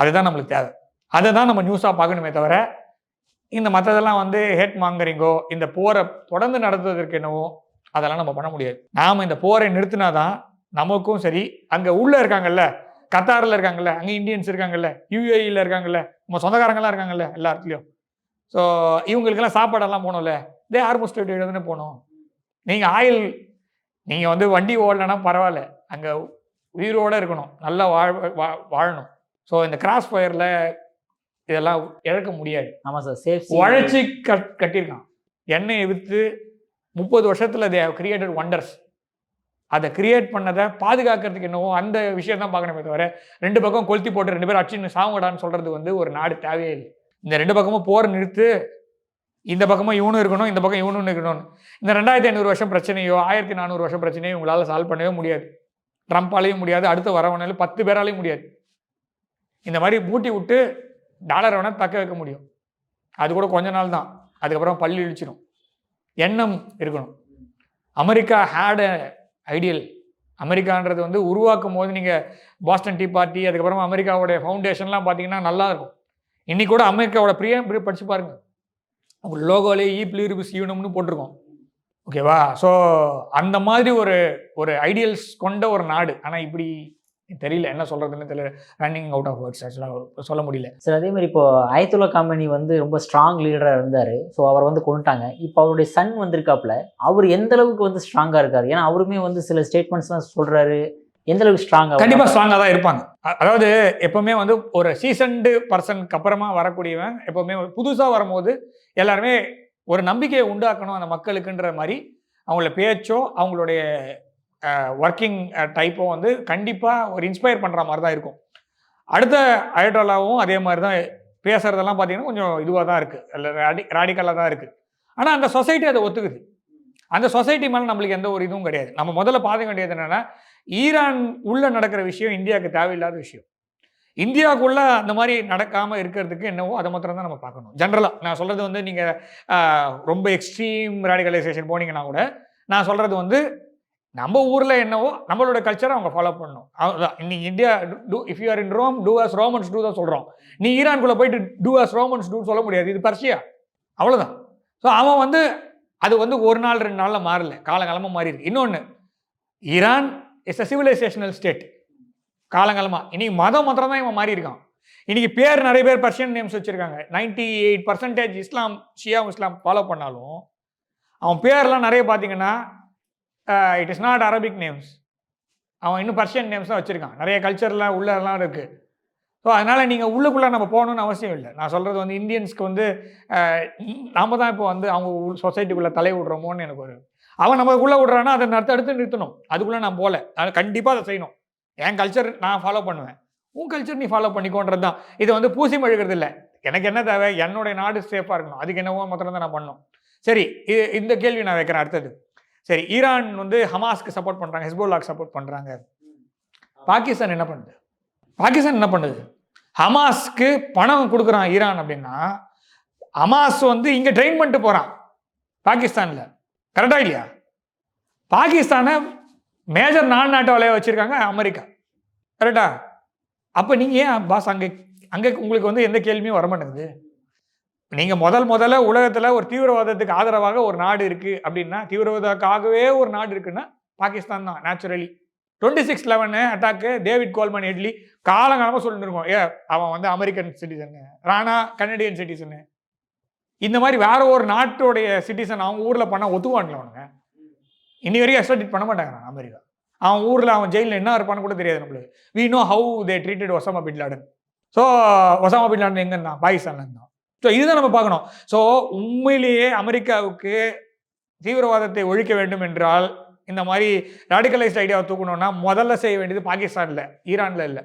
அதுதான் நம்மளுக்கு தேவை. அதை தான் நம்ம நியூஸாக பார்க்கணுமே தவிர இந்த மற்றதெல்லாம் வந்து ஹேட் மாங்கரிங்கோ இந்த போரை தொடர்ந்து நடத்துவதற்கு என்னவோ அதெல்லாம் நம்ம பண்ண முடியாது. நாம் இந்த போரை நிறுத்தினாதான் நமக்கும் சரி, அங்கே உள்ளே இருக்காங்கல்ல, கத்தாரில் இருக்காங்கல்ல, அங்கே இந்தியன்ஸ் இருக்காங்கல்ல, யுஏஇயில் இருக்காங்கல்ல, நம்ம சொந்தக்காரங்களாம் இருக்காங்கல்ல எல்லா இடத்துலையும். ஸோ இவங்களுக்கெல்லாம் சாப்பாடெல்லாம் போகணும்ல, இதே ஆர்மோஸ்ட் எழுதுன்னு போகணும். நீங்கள் ஆயில் நீங்கள் வந்து வண்டி ஓடலைன்னா பரவாயில்ல, அங்கே உயிரோடு இருக்கணும், நல்லா வாழணும். ஸோ இந்த கிராஸ் ஃபயரில் இதெல்லாம் இழக்க முடியாது. ஆமாம் சார், சேஃப் உழைச்சி கட்டியிருக்கான். எண்ணெயை விற்று 30 வருஷத்தில் தே ஹவ் கிரியேட்டட் ஒண்டர்ஸ். அதை கிரியேட் பண்ணதை பாதுகாக்கிறதுக்கு என்னவோ அந்த விஷயம் தான் பார்க்கணுமே தவிர 2 பக்கம் கொளுத்தி போட்டு 2 பேர் அடிச்சுன்னு சாவங்கடான்னு சொல்கிறது வந்து ஒரு நாடு தேவையே இல்லை. இந்த 2 பக்கமும் போர் நிறுத்து, இந்த பக்கமும் இவனும் இருக்கணும், இந்த பக்கம் இவனும் இருக்கணும்னு. இந்த 2500 வருஷம் பிரச்சனையோ 1400 வருஷம் பிரச்சனையோ உங்களால் சால்வ் பண்ணவே முடியாது. ட்ரம்ப்பாலையும் முடியாது, அடுத்து வரவனாலும் 10 பேராலையும் முடியாது. இந்த மாதிரி மூட்டி விட்டு டாலரை வேணால் தக்க வைக்க முடியும், அது கூட கொஞ்ச நாள் தான், அதுக்கப்புறம் பள்ளி இழிச்சிடும். எண்ணம் இருக்கணும். America had a ideal. அமெரிக்கான்றது வந்து உருவாக்கும் போது நீங்கள் பாஸ்டன் டீ பார்ட்டி அதுக்கப்புறமா அமெரிக்காவோடைய ஃபவுண்டேஷன்லாம் பார்த்தீங்கன்னா நல்லாயிருக்கும். இன்னைக்கு கூட அமெரிக்காவோட பிரியம் படித்து பாருங்கள், உங்கள் லோகோலே ப்ளூரிபிஸ் யூனியம்னு போட்டிருக்கோம். ஓகேவா? ஸோ அந்த மாதிரி ஒரு ஐடியல்ஸ் கொண்ட ஒரு நாடு. ஆனால் இப்படி தெரியல, என்ன சொல்கிறதுன்னு தெரியல, ரன்னிங் அவுட் ஆஃப் வேர்ட்ஸ் ஆக்சுவலாக சொல்ல முடியல சார். அதே மாதிரி இப்போ அயத்துல்லா காமெனி வந்து ரொம்ப ஸ்ட்ராங் லீடராக இருந்தார். ஸோ அவர் வந்து கொண்டுட்டாங்க. இப்போ அவருடைய சன் வந்திருக்காப்புல, அவர் எந்த அளவுக்கு வந்து ஸ்ட்ராங்காக இருக்காரு? ஏன்னா அவருமே வந்து சில ஸ்டேட்மெண்ட்ஸ்லாம் சொல்கிறாரு, எந்த அளவுக்கு ஸ்ட்ராங்காக? கண்டிப்பாக ஸ்ட்ராங்காக தான் இருப்பாங்க. அதாவது எப்போவுமே வந்து ஒரு சீசன்டு பர்சனுக்கு அப்புறமா வரக்கூடியவன் எப்போவுமே புதுசாக வரும்போது எல்லாருமே ஒரு நம்பிக்கையை உண்டாக்கணும் அந்த மக்களுக்குன்ற மாதிரி அவங்கள பேச்சோ அவங்களுடைய ஒர்க்கிங் டைப்போ வந்து கண்டிப்பாக ஒரு இன்ஸ்பயர் பண்ணுற மாதிரி தான் இருக்கும். அடுத்த அயட்டோலாவும் அதே மாதிரி தான் பேசுகிறதெல்லாம் பார்த்தீங்கன்னா கொஞ்சம் இதுவாக தான் இருக்குது, இல்லை ராடிக்கலாக தான் இருக்குது. ஆனால் அந்த சொசைட்டி அதை ஒத்துக்குது. அந்த சொசைட்டி மேலே நம்மளுக்கு எந்த ஒரு இதுவும் கிடையாது. நம்ம முதல்ல பார்க்க வேண்டியது என்னென்னா, ஈரான் உள்ளே நடக்கிற விஷயம் இந்தியாவுக்கு தேவையில்லாத விஷயம். இந்தியாவுக்குள்ளே அந்த மாதிரி நடக்காமல் இருக்கிறதுக்கு என்னவோ அதை மாத்திரம் தான் நம்ம பார்க்கணும். ஜென்ரலாக நான் சொல்கிறது வந்து நீங்கள் ரொம்ப எக்ஸ்ட்ரீம் ரேடிகலைசேஷன் போனீங்கன்னா கூட நான் சொல்கிறது வந்து நம்ம ஊரில் என்னவோ நம்மளோட கல்ச்சரை அவங்க ஃபாலோ பண்ணணும். அதுதான் இன்னைக்கு India if you are in Rome do as Romans do தான் சொல்கிறோம். நீ ஈரான்குள்ளே போயிட்டு டூ அஸ் ரோமன்ஸ் டூ சொல்ல முடியாது, இது பர்ஷியா, அவ்வளோதான். ஸோ அவன் வந்து அது வந்து ஒரு நாள் 2 நாளில் மாறல, காலங்காலமாக மாறிடுது. இன்னொன்று, Iran is a civilisational state. காலங்காலமாக இன்னைக்கு மதம் மாத்திரம் தான் இவன் மாறி இருக்கான். இன்னைக்கு பேர் நிறைய பேர் பர்ஷியன் நேம்ஸ் வச்சுருக்காங்க. 98% இஸ்லாம் ஷியா இஸ்லாம் ஃபாலோ பண்ணாலும் அவன் பேர்லாம் நிறைய பார்த்தீங்கன்னா it is not Arabic names. அவன் இன்னும் பர்ஷியன் நேம்ஸ் தான் வச்சுருக்கான். நிறைய கல்ச்சர்லாம் உள்ளெல்லாம் இருக்குது. ஸோ அதனால் நீங்கள் உள்ளுக்குள்ளே நம்ம போகணுன்னு அவசியம் இல்லை. நான் சொல்கிறது வந்து இந்தியன்ஸ்க்கு வந்து நாம் தான் இப்போ வந்து அவங்க சொசைட்டிக்குள்ளே தலை விடுறோமோன்னு எனக்கு ஒரு அவன் நம்மக்குள்ளே விடுறான்னா அதை அடுத்து நிறுத்தணும். அதுக்குள்ளே நான் போகல, அதை கண்டிப்பாக அதை செய்யணும். என் கல்ச்சர் நான் ஃபாலோ பண்ணுவேன், உன் கல்ச்சர் நீ ஃபாலோ பண்ணிக்கோன்றது தான். இதை வந்து பூசி மழுகிறது இல்லை. எனக்கு என்ன தேவை, என்னுடைய நாடு சேஃபாக இருக்கணும், அதுக்கு என்னவோ மாத்திரம் தான் நான் பண்ணணும். சரி, இந்த கேள்வி நான் வைக்கிறேன் அடுத்தது. சரி, ஈரான் வந்து ஹமாஸ்க்கு சப்போர்ட் பண்ணுறாங்க, ஹிஸ்புல்லாக்கு சப்போர்ட் பண்ணுறாங்க. பாகிஸ்தான் என்ன பண்ணுது? பாகிஸ்தான் என்ன பண்ணுது? ஹமாஸ்க்கு பணம் கொடுக்குறான் ஈரான் அப்படின்னா, ஹமாஸ் வந்து இங்கே ட்ரெயின் பண்ணிட்டு போகிறான் பாகிஸ்தானில். கரெக்டா இல்லையா? பாகிஸ்தானை மேஜர் நாட்டோ வலையை வச்சுருக்காங்க அமெரிக்கா. கரெக்டா? அப்போ நீங்கள் ஏன் பாஸ் அங்கே உங்களுக்கு வந்து எந்த கேள்வியும் வரமாட்டேங்குது? நீங்கள் முதல்ல உலகத்தில் ஒரு தீவிரவாதத்துக்கு ஆதரவாக ஒரு நாடு இருக்குது அப்படின்னா, தீவிரவாதத்துக்காகவே ஒரு நாடு இருக்குன்னா பாகிஸ்தான் தான் naturally. 26/11 attack David Coleman Headley காலங்காலமாக சொல்லிட்டு இருக்கோம், அவன் வந்து American citizen, Rana Canadian citizen. இந்த மாதிரி வேற ஒரு நாட்டுடைய சிட்டிசன் அவங்க ஊரில் பண்ணால் ஒத்துவான்ல அவனுங்க. இன்னி வரைக்கும் எக்ஸ்ட்ராடிட் பண்ண மாட்டாங்க அமெரிக்கா. அவன் ஊரில் அவன் ஜெயிலில் என்ன இருப்பான்னு கூட தெரியாது நம்மளுக்கு. We know how they treated Osama bin Laden. So Osama bin Laden எங்கன்னா பாகிஸ்தான்ல இருந்தான். ஸோ இதுதான் நம்ம பார்க்கணும். ஸோ உண்மையிலேயே அமெரிக்காவுக்கு தீவிரவாதத்தை ஒழிக்க வேண்டும் என்றால், இந்த மாதிரி ராடிகலைஸ்ட் ஐடியாவை தூக்கணும்னா முதல்ல செய்ய வேண்டியது பாகிஸ்தானில், ஈரானில் இல்லை.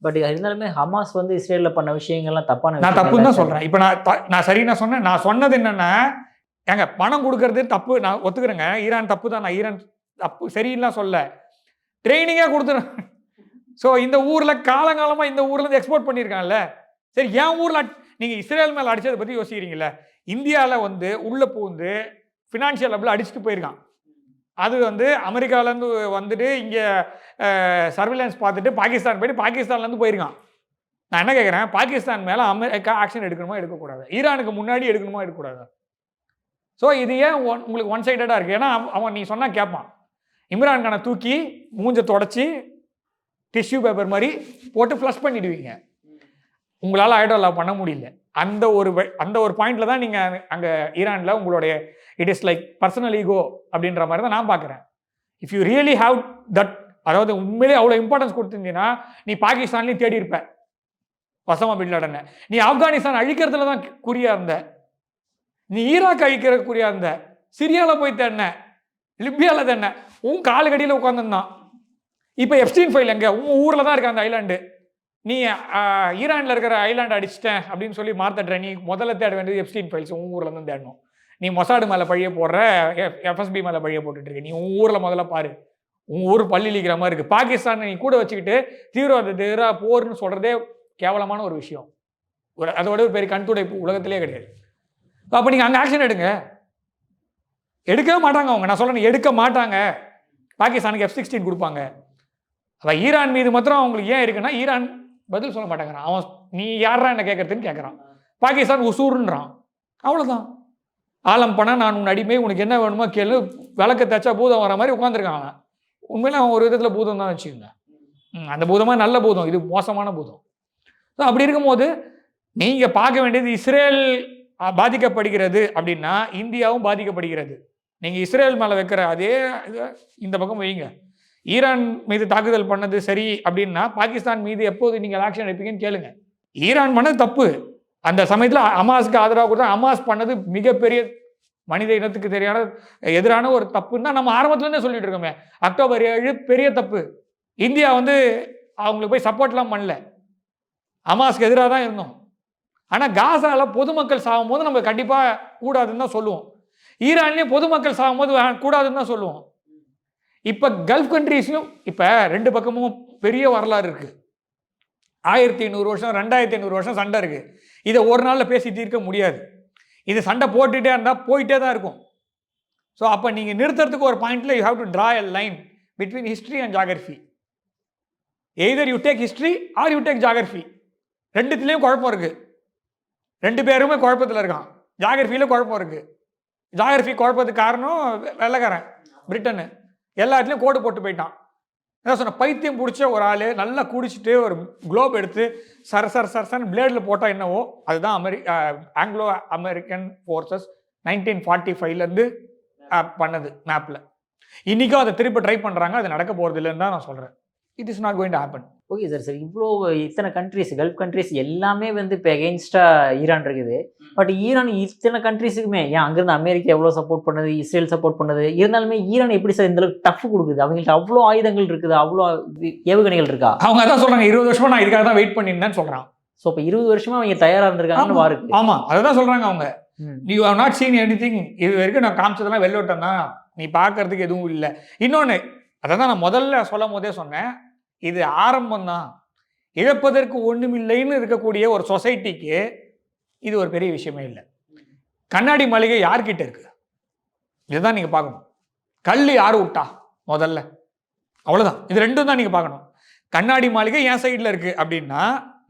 பட் இருந்தாலுமே ஹமாஸ் வந்து இஸ்ரேலில் பண்ண விஷயங்கள்லாம் தப்பான, நான் தப்புன்னு தான் சொல்கிறேன். இப்போ நான் சரி நான் சொன்னேன். நான் சொன்னது என்னென்னா, ஏங்க பணம் கொடுக்கறது தப்பு, நான் ஒத்துக்கிறேங்க. ஈரான் தப்பு தான், நான் ஈரான் தப்பு சரியில்லாம் சொல்ல. ட்ரைனிங்காக கொடுத்துறேன். ஸோ இந்த ஊரில் காலங்காலமாக இந்த ஊர்லேருந்து எக்ஸ்போர்ட் பண்ணியிருக்காங்கல்ல. சரி, என் ஊரில் நீங்கள் இஸ்ரேல் மேலே அடித்ததை பற்றி யோசிக்கிறீங்கள. இந்தியாவில் வந்து உள்ளே பூந்து ஃபினான்ஷியல் லெவலில் அடிச்சுட்டு போயிருக்கான். அது வந்து அமெரிக்காவிலேருந்து வந்துட்டு இங்கே சர்வேலன்ஸ் பார்த்துட்டு பாகிஸ்தான் போயிட்டு பாகிஸ்தான்லேருந்து போயிருக்கான். நான் என்ன கேட்குறேன், பாகிஸ்தான் மேலே அமெரிக்கா ஆக்ஷன் எடுக்கணுமா எடுக்கக்கூடாது? ஈரானுக்கு முன்னாடி எடுக்கணுமா எடுக்கக்கூடாது? ஸோ இது ஏன் உங்களுக்கு ஒன் சைடடாக இருக்குது? ஏன்னா அவன் நீ சொன்னால் கேட்பான். இம்ரான்கானை தூக்கி மூஞ்சை தொடச்சி டிஷ்யூ பேப்பர் மாதிரி போட்டு ஃப்ளஷ் பண்ணிடுவீங்க. உங்களால் ஐடோலா பண்ண முடியல. அந்த ஒரு பாயிண்டில் தான் நீங்கள் அங்கே ஈரானில் உங்களுடைய it is like personal ego அப்படின்ற மாதிரி தான் நான் பார்க்குறேன். If you really have that, அதாவது உண்மையிலே அவ்வளோ இம்பார்ட்டன்ஸ் கொடுத்துருந்தீங்கன்னா நீ பாகிஸ்தான்லேயும் தேடி இருப்ப ஒசாமா பின் லாடனை. நீ ஆப்கானிஸ்தான் அழிக்கிறதுல தான் குறியா இருந்த, நீ ஈராக் அழிக்கிற குறியா இருந்த, சிரியாவில் போய் தேடின, லிபியாவில் தேடின, உன் காலுக்கடியில் உட்காந்துருந்தான். இப்போ எப்ஸ்டீன் ஃபைல் எங்கே? உன் ஊரில் தான் இருக்க அந்த ஐலாண்டு. நீ ஈரானில் இருக்கிற ஐலாண்டு அடிச்சிட்டேன் அப்படின்னு சொல்லி மார்த்தட்ற. நீ முதல்ல தேட வேண்டியது எப்ஸ்டீன் ஃபைல்ஸ் உன் ஊரில் தான் தேடணும். நீ மொசாடு மேலே பழிய போடுற, எஃப்எஸ்பி மேலே பழிய போட்டுட்டு இருக்க. நீ உன் ஊரில் முதல்ல பாரு. உன் ஊர் பள்ளி லீக்கிற மாதிரி இருக்குது. பாகிஸ்தான் நீ கூட வச்சுக்கிட்டு தீவிரவாதத்துக்கு எதிராக போர்னு சொல்கிறதே கேவலமான ஒரு விஷயம். அதோட ஒரு பெரிய கண்துடைப்பு உலகத்திலே கிடையாது. அப்போ நீங்கள் அங்கே ஆக்ஷன் எடுக்கவே மாட்டாங்க அவங்க. நான் சொல்கிறேன், எடுக்க மாட்டாங்க. பாகிஸ்தானுக்கு F-16 கொடுப்பாங்க. அவன் ஈரான் மீது மாத்திரம் அவங்களுக்கு ஏன் இருக்குன்னா, ஈரான் பதில் சொல்ல மாட்டேங்கிறான். அவன் நீ யாரா என்ன கேட்கறதுன்னு கேட்குறான். பாகிஸ்தான் உசூருன்றான். அவ்வளோதான். ஆலம் பண்ணால் நான் உன் அடிமை, உனக்கு என்ன வேணுமோ கேளு, விளக்க தச்சா பூதம் வர மாதிரி உட்காந்துருக்கான் அவன். உண்மையில அவன் ஒரு விதத்தில் பூதம் தான் வச்சுக்கோங்க. அந்த பூதமாக நல்ல பூதம், இது மோசமான பூதம். ஸோ அப்படி இருக்கும்போது நீங்கள் பார்க்க வேண்டியது, இஸ்ரேல் பாதிக்கப்படுகிறது அப்படின்னா இந்தியாவும் பாதிக்கப்படுகிறது. நீங்கள் இஸ்ரேல் மேலே வைக்கிற அதே இதை இந்த பக்கம் வைங்க. ஈரான் மீது தாக்குதல் பண்ணது சரி அப்படின்னா பாகிஸ்தான் மீது எப்போது நீங்கள் ஆக்ஷன் எடுப்பீங்கன்னு கேளுங்க. ஈரான் பண்ணது தப்பு. அந்த சமயத்தில் அமாஸுக்கு ஆதரவாக கொடுத்தா அமாஸ் பண்ணது மிகப்பெரிய மனித இனத்துக்கு எதிரான ஒரு தப்புன்னு தான் நம்ம ஆரம்பத்துலேருந்தே சொல்லிட்டு இருக்கோமே. அக்டோபர் 7 பெரிய தப்பு. இந்தியா வந்து அவங்களுக்கு போய் சப்போர்ட்லாம் பண்ணல, அமாஸ்க்கு எதிராக தான் இருந்தோம். ஆனால் காசாவில் பொதுமக்கள் சாகும்போது நம்ம கண்டிப்பாக கூடாதுன்னு தான் சொல்லுவோம். ஈரான்லேயும் பொதுமக்கள் சாகும்போது கூடாதுன்னு தான் சொல்லுவோம். இப்போ கல்ஃப் கண்ட்ரீஸ்லையும் இப்போ ரெண்டு பக்கமும் பெரிய வரலாறு இருக்குது. 1500 வருஷம் 2500 வருஷம் சண்டை இருக்குது. இதை ஒரு நாளில் பேசி தீர்க்க முடியாது. இது சண்டை போட்டுகிட்டே இருந்தால் போயிட்டே தான் இருக்கும். ஸோ அப்போ நீங்கள் நிறுத்துறதுக்கு ஒரு பாயிண்டில் you have to draw a line between history and geography. Either you take history or you take geography. ரெண்டுத்துலேயும் குழப்பம் இருக்குது. ரெண்டு பேருமே குழப்பத்தில் இருக்கான். ஜாகிரஃபியில் குழப்பம் இருக்குது. ஜாகிரஃபி குழப்பத்துக்கு காரணம் வெள்ளைக்காரன் பிரிட்டனு. எல்லாத்துலேயும் கோடு போட்டு போயிட்டான். அதான் சொன்ன, பைத்தியம் பிடிச்ச ஒரு ஆள் நல்லா குடிச்சிட்டு ஒரு குளோப் எடுத்து சர்சன் பிளேடில் போட்டால் என்னவோ அதுதான் ஆங்கிலோ அமெரிக்கன் ஃபோர்ஸஸ் 1945 பண்ணது மேப்பில். இன்றைக்கும் அதை திருப்பி ட்ரை பண்ணுறாங்க. அது நடக்க போகிறது இல்லைன்னு தான் நான் சொல்கிறேன். It is not going to happen. Okay sir. இவ்வளோ இத்தனை கண்ட்ரிஸ், கல்ஃப் கண்ட்ரிஸ் எல்லாமே வந்து இப்போ எகெயின்ஸ்டாக ஈரான் இருக்குது. பட் ஈரான் இத்தனை கண்ட்ரிஸுக்குமே ஏன் அங்கேருந்து அமெரிக்கா எவ்வளோ சப்போர்ட் பண்ணுது, இஸ்ரேல் சப்போர்ட் பண்ணுது, இருந்தாலுமே ஈரான் எப்படி சார் இந்தளவுக்கு டஃப் கொடுக்குது? அவங்கள்ட்ட அவ்வளோ ஆயுதங்கள் இருக்குது, அவ்வளோ ஏவுகணைகள் இருக்கா? அவங்க அதான் சொல்கிறாங்க, 20 வருஷமா நான் இதுக்காக தான் வெயிட் பண்ணியிருந்தேன்னு சொல்கிறான். ஸோ இப்போ 20 வருஷமா அவங்க தயாராக இருந்திருக்காங்கன்னு வாருக்கு. ஆமாம், அதை தான் சொல்கிறாங்க அவங்க. You have not seen anything. இது வரைக்கும் நான் காமிச்சதெல்லாம் வெள்ளோட்டம் தான், நீ பார்க்கறதுக்கு எதுவும் இல்லை. இன்னொன்று, அதை தான் நான் முதல்ல சொல்லும் போதே சொன்னேன், இது ஆரம்பம் தான். இழப்பதற்கு ஒன்றுமில்லைன்னு இருக்கக்கூடிய ஒரு சொசைட்டிக்கு இது ஒரு பெரிய விஷயமே இல்லை. கண்ணாடி மாளிகை யார்கிட்ட இருக்கு? இதுதான் நீங்கள் பார்க்கணும். கல் யார் விட்டா முதல்ல? அவ்வளோதான். இது ரெண்டும் தான் நீங்கள் பார்க்கணும். கண்ணாடி மாளிகை என் சைடில் இருக்குது அப்படின்னா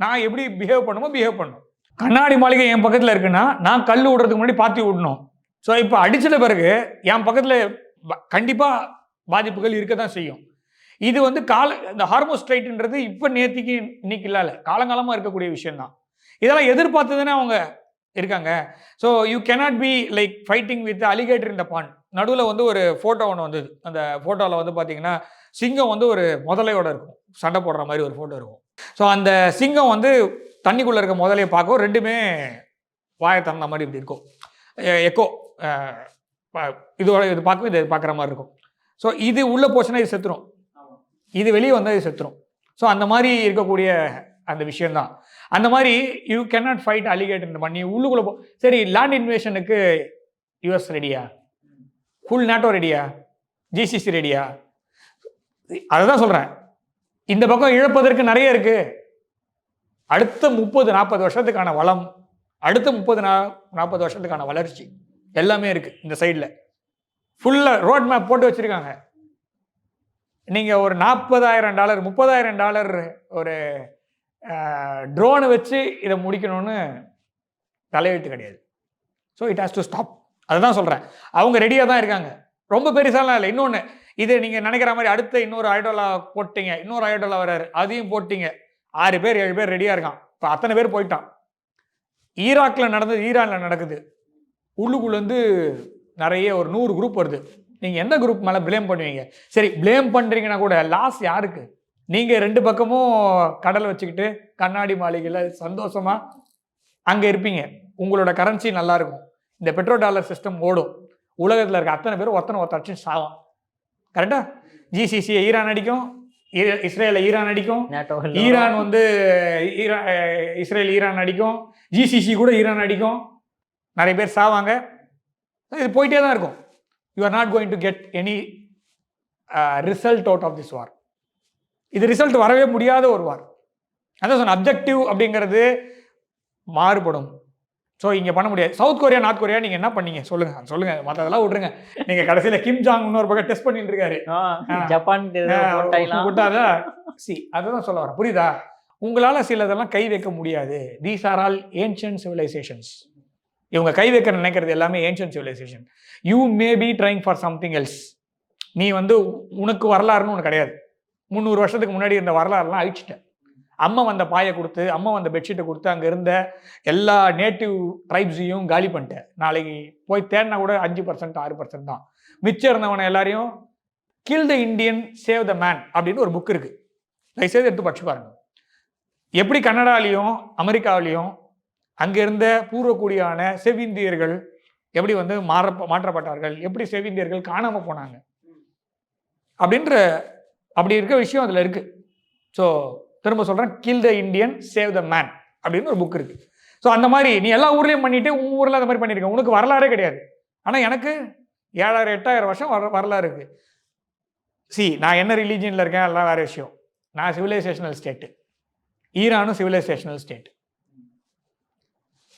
நான் எப்படி பிஹேவ் பண்ணுமோ பிஹேவ் பண்ணணும். கண்ணாடி மாளிகை என் பக்கத்தில் இருக்குன்னா நான் கல் விடுறதுக்கு முன்னாடி பார்த்து விடணும். ஸோ இப்போ அடிச்சிட்ட பிறகு என் பக்கத்தில் கண்டிப்பாக பாதிப்புகள் இருக்க தான் செய்யும். இது வந்து இந்த ஹார்மோஸ் ஸ்ட்ரைட்ன்றது இப்போ நேற்றுக்கு இன்னைக்கு இல்லை, காலங்காலமாக இருக்கக்கூடிய விஷயம்தான். இதெல்லாம் எதிர்பார்த்து தானே அவங்க இருக்காங்க. So you cannot be like fighting with alligator in the bond. நடுவில் வந்து ஒரு ஃபோட்டோ ஒன்று வந்தது. அந்த ஃபோட்டோவில் வந்து பார்த்தீங்கன்னா சிங்கம் வந்து ஒரு முதலையோட இருக்கும், சண்டை போடுற மாதிரி ஒரு ஃபோட்டோ இருக்கும். ஸோ அந்த சிங்கம் வந்து தண்ணிக்குள்ளே இருக்க முதலையை பார்க்கும், ரெண்டுமே வாயை திறந்த மாதிரி இப்படி இருக்கும், எக்கோ இதோட இது பார்க்கும், இது பார்க்குற மாதிரி இருக்கும். ஸோ இது உள்ளே போச்சுன்னா இது செத்துரும், இது வெளியே வந்தால் இது செத்துரும். ஸோ அந்த மாதிரி இருக்கக்கூடிய அந்த விஷயந்தான். அந்த மாதிரி யூ கேனாட் ஃபைட் அலிகேட்டர் பண்ணி உள்ளுக்குள்ளே சரி, லேண்ட் இன்வேஷனுக்கு யூஎஸ் ரெடியா? ஃபுல் நேட்டோ ரெடியா? ஜிசிசி ரெடியா? அதை தான் சொல்கிறேன். இந்த பக்கம் இழப்பதற்கு நிறைய இருக்கு. அடுத்த 30-40 வருஷத்துக்கான வளம், அடுத்த 30-40 வருஷத்துக்கான வளர்ச்சி எல்லாமே இருக்கு இந்த சைடில். ஃபுல்லா ரோட் மேப் போட்டு வச்சிருக்காங்க. நீங்க ஒரு $40,000 $30,000 ஒரு ட்ரோனை வச்சு இதை முடிக்கணும்னு தலையெழுத்து கிடையாது. So it has to stop. அதுதான் சொல்றேன். அவங்க ரெடியாக தான் இருக்காங்க. ரொம்ப பெருசாலாம் இல்லை. இன்னொன்று, இது நீங்கள் நினைக்கிற மாதிரி அடுத்த இன்னொரு $1 போட்டீங்க, இன்னொரு $1 வராரு, அதையும் போட்டீங்க, 6 பேர் 7 பேர் ரெடியாக இருக்கான். இப்போ அத்தனை பேர் போயிட்டான். ஈராக்கில் நடந்தது ஈரானில் நடக்குது. உள்ளுக்குள்ளேருந்து நிறைய ஒரு 100 குரூப் வருது. நீங்கள் எந்த குரூப் மேலே ப்ளேம் பண்ணுவீங்க? சரி, ப்ளேம் பண்ணுறீங்கன்னா கூட லாஸ் யாருக்கு? நீங்கள் 2 பக்கமும் கடலை வச்சுக்கிட்டு கண்ணாடி மாளிகையில் சந்தோஷமாக அங்கே இருப்பீங்க. உங்களோட கரன்சி நல்லா இருக்கும். இந்த பெட்ரோ டாலர் சிஸ்டம் ஓடும். உலகத்தில் இருக்க அத்தனை பேர் ஒருத்தச்சு சாவான். கரெக்டா? ஜிசிசியை ஈரான் அடிக்கும், இஸ்ரேலை ஈரான் அடிக்கும், ஈரான் வந்து இஸ்ரேல் ஈரான் அடிக்கும், ஜிசிசி கூட ஈரான் அடிக்கும், நிறைய பேர் சாவாங்க. இது போயிட்டே தான் இருக்கும். You are not going to get any result out of this war. இது ரிசல்ட் வரவே முடியாத ஒரு வார். அதான் சொன்ன அப்ஜெக்டிவ் அப்படிங்கிறது மாறுபடும். ஸோ இங்கே பண்ண முடியாது. சவுத் கொரியா நார்த் கொரியா நீங்கள் என்ன பண்ணீங்க சொல்லுங்க. மற்றதெல்லாம் விட்ருங்க. நீங்கள் கடைசியில் கிம் ஜாங் இன்னொரு பக்கம் டெஸ்ட் பண்ணிட்டு இருக்காரு. ஜப்பான் விட்டாதா? அதுதான் சொல்ல வரேன். புரியுதா? உங்களால் சிலதெல்லாம் கை வைக்க முடியாது. These are all ancient civilisations. இவங்க கை வைக்க நினைக்கிறது எல்லாமே ancient civilisation. You may be trying for something else. நீ வந்து உனக்கு வரலாறுன்னு ஒன்று கிடையாது. 300 வருஷத்துக்கு முன்னாடி இருந்த வரலாறுலாம் அழிச்சிட்டேன். அம்மா வந்த பாயை கொடுத்து, அம்மா வந்த பெட்ஷீட்டை கொடுத்து, அங்கே இருந்த எல்லா நேட்டிவ் ட்ரைப்ஸையும் காலி பண்ணிட்டேன். நாளைக்கு போய் தேடினா கூட 5% 6% தான். மிச்சம் இருந்தவனை எல்லாரையும் kill the Indian save the man அப்படின்னு ஒரு புக் இருக்குது. தயவுசெய்து எடுத்து படிச்சு பாருங்க. எப்படி கனடாலையும் அமெரிக்காவிலையும் அங்கே இருந்த பூர்வக்குடியான செவ்விந்தியர்கள் எப்படி வந்து மாற்றப்பட்டார்கள், எப்படி செவ்விந்தியர்கள் காணாமல் போனாங்க அப்படி இருக்க விஷயம் அதில் இருக்குது. ஸோ திரும்ப சொல்கிறேன், kill the Indian save the man அப்படின்னு ஒரு புக் இருக்குது. ஸோ அந்த மாதிரி நீ எல்லா ஊர்லேயும் பண்ணிவிட்டு உங்கள் ஊரில் அந்த மாதிரி பண்ணியிருக்க. உனக்கு வரலாறே கிடையாது. ஆனால் எனக்கு 7000 8000 வருஷம் வரலாறு இருக்குது. நான் என்ன ரிலீஜியனில் இருக்கேன் எல்லாம் வேறு விஷயம். நான் சிவிலைசேஷனல் ஸ்டேட்டு. ஈரானும் சிவிலைசேஷனல் ஸ்டேட்டு,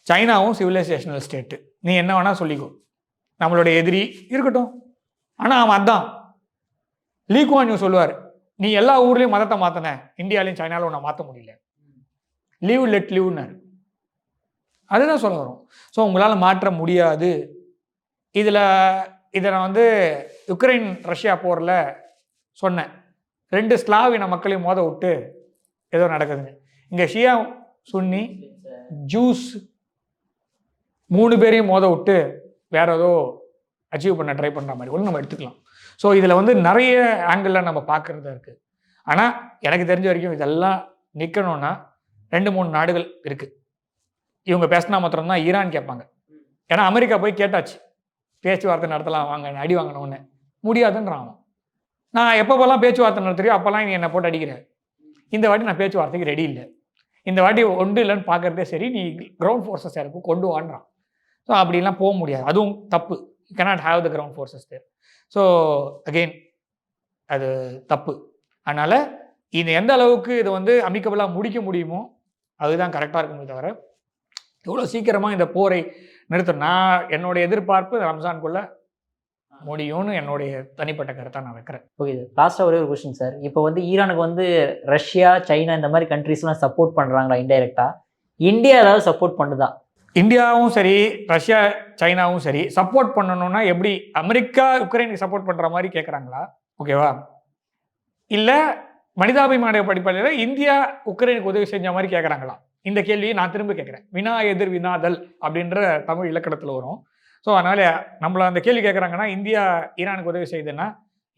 சைனாவும் சிவிலைசேஷனல் ஸ்டேட்டு. நீ என்ன வேணால் சொல்லிக்கோ, நம்மளுடைய எதிரி இருக்கட்டும். ஆனால் அவன் அதான் லீ குவான் யூ சொல்லுவார், நீ எல்லா ஊர்லேயும் மதத்தை மாற்றின, இந்தியாலையும் சைனாலும் உன்னை மாற்ற முடியல, லீவ் லெட் லீவ்னாரு. அதுதான் சொல்ல வரும். ஸோ உங்களால் மாற்ற முடியாது. இதை நான் வந்து யுக்ரைன் ரஷ்யா போரில் சொன்னேன். 2 ஸ்லாவின மக்களையும் மோத விட்டு ஏதோ நடக்குதுங்க. இங்கே ஷியா சுன்னி ஜூஸ் 3 பேரையும் மோத விட்டு வேற ஏதோ அச்சீவ் பண்ண ட்ரை பண்ணுற மாதிரி கூட நம்ம எடுத்துக்கலாம். ஸோ இதில் வந்து நிறைய ஆங்கிளில் நம்ம பார்க்குறதா இருக்குது. ஆனால் எனக்கு தெரிஞ்ச வரைக்கும் இதெல்லாம் நிற்கணும்னா 2-3 நாடுகள் இருக்குது. இவங்க பேசினா மாத்திரம்தான் ஈரான் கேட்பாங்க. ஏன்னா அமெரிக்கா போய் கேட்டாச்சு, பேச்சுவார்த்தை நடத்தலாம் வாங்க, அடி வாங்கினோன்னு முடியாதுன்றான். நான் எப்போப்பெல்லாம் பேச்சுவார்த்தை நடத்துறியோ அப்போல்லாம் நீ என்னை போட்டு அடிக்கிறேன். இந்த வாட்டி நான் பேச்சுவார்த்தைக்கு ரெடி இல்லை, இந்த வாட்டி ஒன்று இல்லைன்னு பார்க்குறதே சரி, நீ கிரவுண்ட் ஃபோர்ஸஸ் யாருக்கும் கொண்டு வான்றான். ஸோ அப்படிலாம் போக முடியாது, அதுவும் தப்பு. You cannot have the ground forces there. So again அது தப்பு. அதனால் இது எந்த அளவுக்கு இதை வந்து அமிக்கபிளாக முடிக்க முடியுமோ அதுதான் கரெக்டாக இருக்குமே தவிர எவ்வளோ சீக்கிரமாக இந்த போரை நிறுத்தணும். நான் என்னுடைய எதிர்பார்ப்பு ரம்ஜானுக்குள்ளே முடியும்னு என்னுடைய தனிப்பட்ட கருத்தை நான் வைக்கிறேன். ஓகே, லாஸ்ட்டாக ஒரே ஒரு கொஸ்டின் சார். இப்போ வந்து ஈரானுக்கு வந்து ரஷ்யா, சைனா இந்த மாதிரி கண்ட்ரிஸ்லாம் சப்போர்ட் பண்ணுறாங்களா இன்டைரக்டாக? இந்தியா ஏதாவது சப்போர்ட் பண்ணுதா? இந்தியாவும் சரி, ரஷ்யா, சைனாவும் சரி சப்போர்ட் பண்ணணும்னா எப்படி அமெரிக்கா உக்ரைனுக்கு சப்போர்ட் பண்ணுற மாதிரி கேட்குறாங்களா? ஓகேவா? இல்லை மனிதாபிமான அடிப்படையில் இந்தியா உக்ரைனுக்கு உதவி செஞ்ச மாதிரி கேட்குறாங்களா? இந்த கேள்வியை நான் திரும்ப கேட்குறேன். வினா எதிர் வினாதல் அப்படின்ற தமிழ் இலக்கணத்தில் வரும். ஸோ அதனால் நம்மளை அந்த கேள்வி கேட்குறாங்கன்னா, இந்தியா ஈரானுக்கு உதவி செய்யுதுன்னா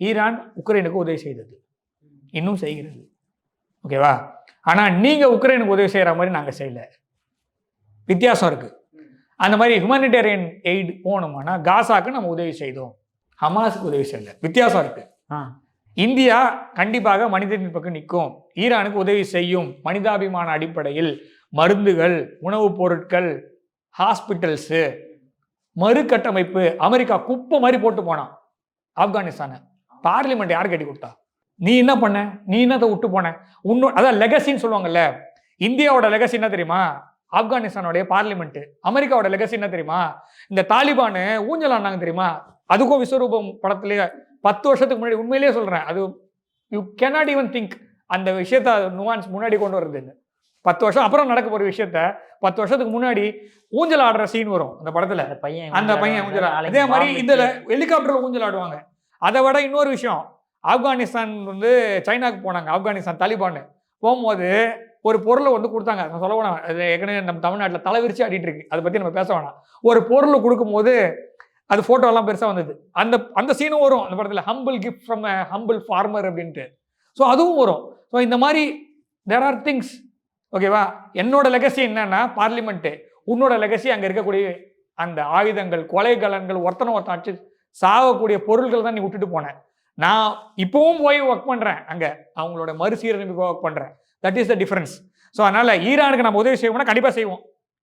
ஈரான் உக்ரைனுக்கு உதவி செய்தது, இன்னும் செய்கிறது. ஓகேவா? ஆனால் நீங்கள் உக்ரைனுக்கு உதவி செய்கிற மாதிரி நாங்கள் செய்யலை, வித்தியாசம் இருக்குது. அந்த மாதிரி ஹியூமனிடேரியன் எய்டு போகணுமானா காசாக்கு நம்ம உதவி செய்தோம், ஹமாஸுக்கு உதவி செய்யலை, வித்தியாசம் இருக்குது. இந்தியா கண்டிப்பாக மனிதனின் பக்கம் நிற்கும், ஈரானுக்கு உதவி செய்யும். மனிதாபிமான அடிப்படையில் மருந்துகள், உணவுப் பொருட்கள், ஹாஸ்பிட்டல்ஸு, மறுகட்டமைப்பு. அமெரிக்கா குப்பை மாதிரி போட்டு போனான் ஆப்கானிஸ்தானை. பார்லிமெண்ட் யார் கட்டி கொடுத்தா? நீ என்ன பண்ண, நீ என்னத்தை விட்டு போன, அதான் லெகசின்னு சொல்லுவாங்கல்ல. இந்தியாவோட லெகசி என்ன தெரியுமா, ஆப்கானிஸ்தானோடைய பார்லிமெண்ட். அமெரிக்காவோட லெகசி என்ன தெரியுமா, இந்த தாலிபானு ஊஞ்சல் ஆனாங்க தெரியுமா, அதுக்கும் விஸ்வரூபம் படத்திலேயே 10 வருஷத்துக்கு முன்னாடி. உண்மையிலேயே சொல்றேன், அது யூ கேனாட் ஈவன் திங்க் அந்த விஷயத்த நுவான்ஸ் முன்னாடி கொண்டு வருதுன்னு. 10 வருஷம் அப்புறம் நடக்க போற விஷயத்த 10 வருஷத்துக்கு முன்னாடி ஊஞ்சல் ஆடுற சீன் வரும் அந்த படத்துல. அந்த பையன் ஊஞ்சல் அதே மாதிரி இதுல ஹெலிகாப்டர்ல ஊஞ்சல் ஆடுவாங்க. அதை விட இன்னொரு விஷயம், ஆப்கானிஸ்தான் வந்து சைனாக்கு போனாங்க. ஆப்கானிஸ்தான் தாலிபான் போகும்போது ஒரு பொருளை வந்து கொடுத்தாங்க. நான் சொல்ல வேணாம், அது ஏற்கனவே நம்ம தமிழ்நாட்டில் தலைவிரிச்சு ஆடிட்டு இருக்கு, அதை பத்தி நம்ம பேச வேணாம். ஒரு பொருளை கொடுக்கும்போது அது போட்டோ எல்லாம் பெருசா வந்தது. அந்த அந்த சீனும் வரும் அந்த படத்துல, humble gift from a humble farmer அப்படின்ட்டு. ஸோ அதுவும் வரும். ஸோ இந்த மாதிரி தேர் ஆர் திங்ஸ். ஓகேவா, என்னோட லெகசி என்னன்னா பார்லிமெண்ட்டு, உன்னோட லெகசி அங்கே இருக்கக்கூடிய அந்த ஆயுதங்கள், கொலைகலன்கள், ஒருத்தனை ஒருத்தன் அடிச்சு சாகக்கூடிய பொருள்கள் தான் நீ விட்டுட்டு போனேன். நான் இப்பவும் போய் ஒர்க் பண்றேன், அங்கே அவங்களோட மறுசீரமைப்பு ஒர்க் பண்றேன். That is the difference. So அதனால ஈரானுக்கு நம்ம உதவி செய்வோம்னா கண்டிப்பாக செய்வோம்.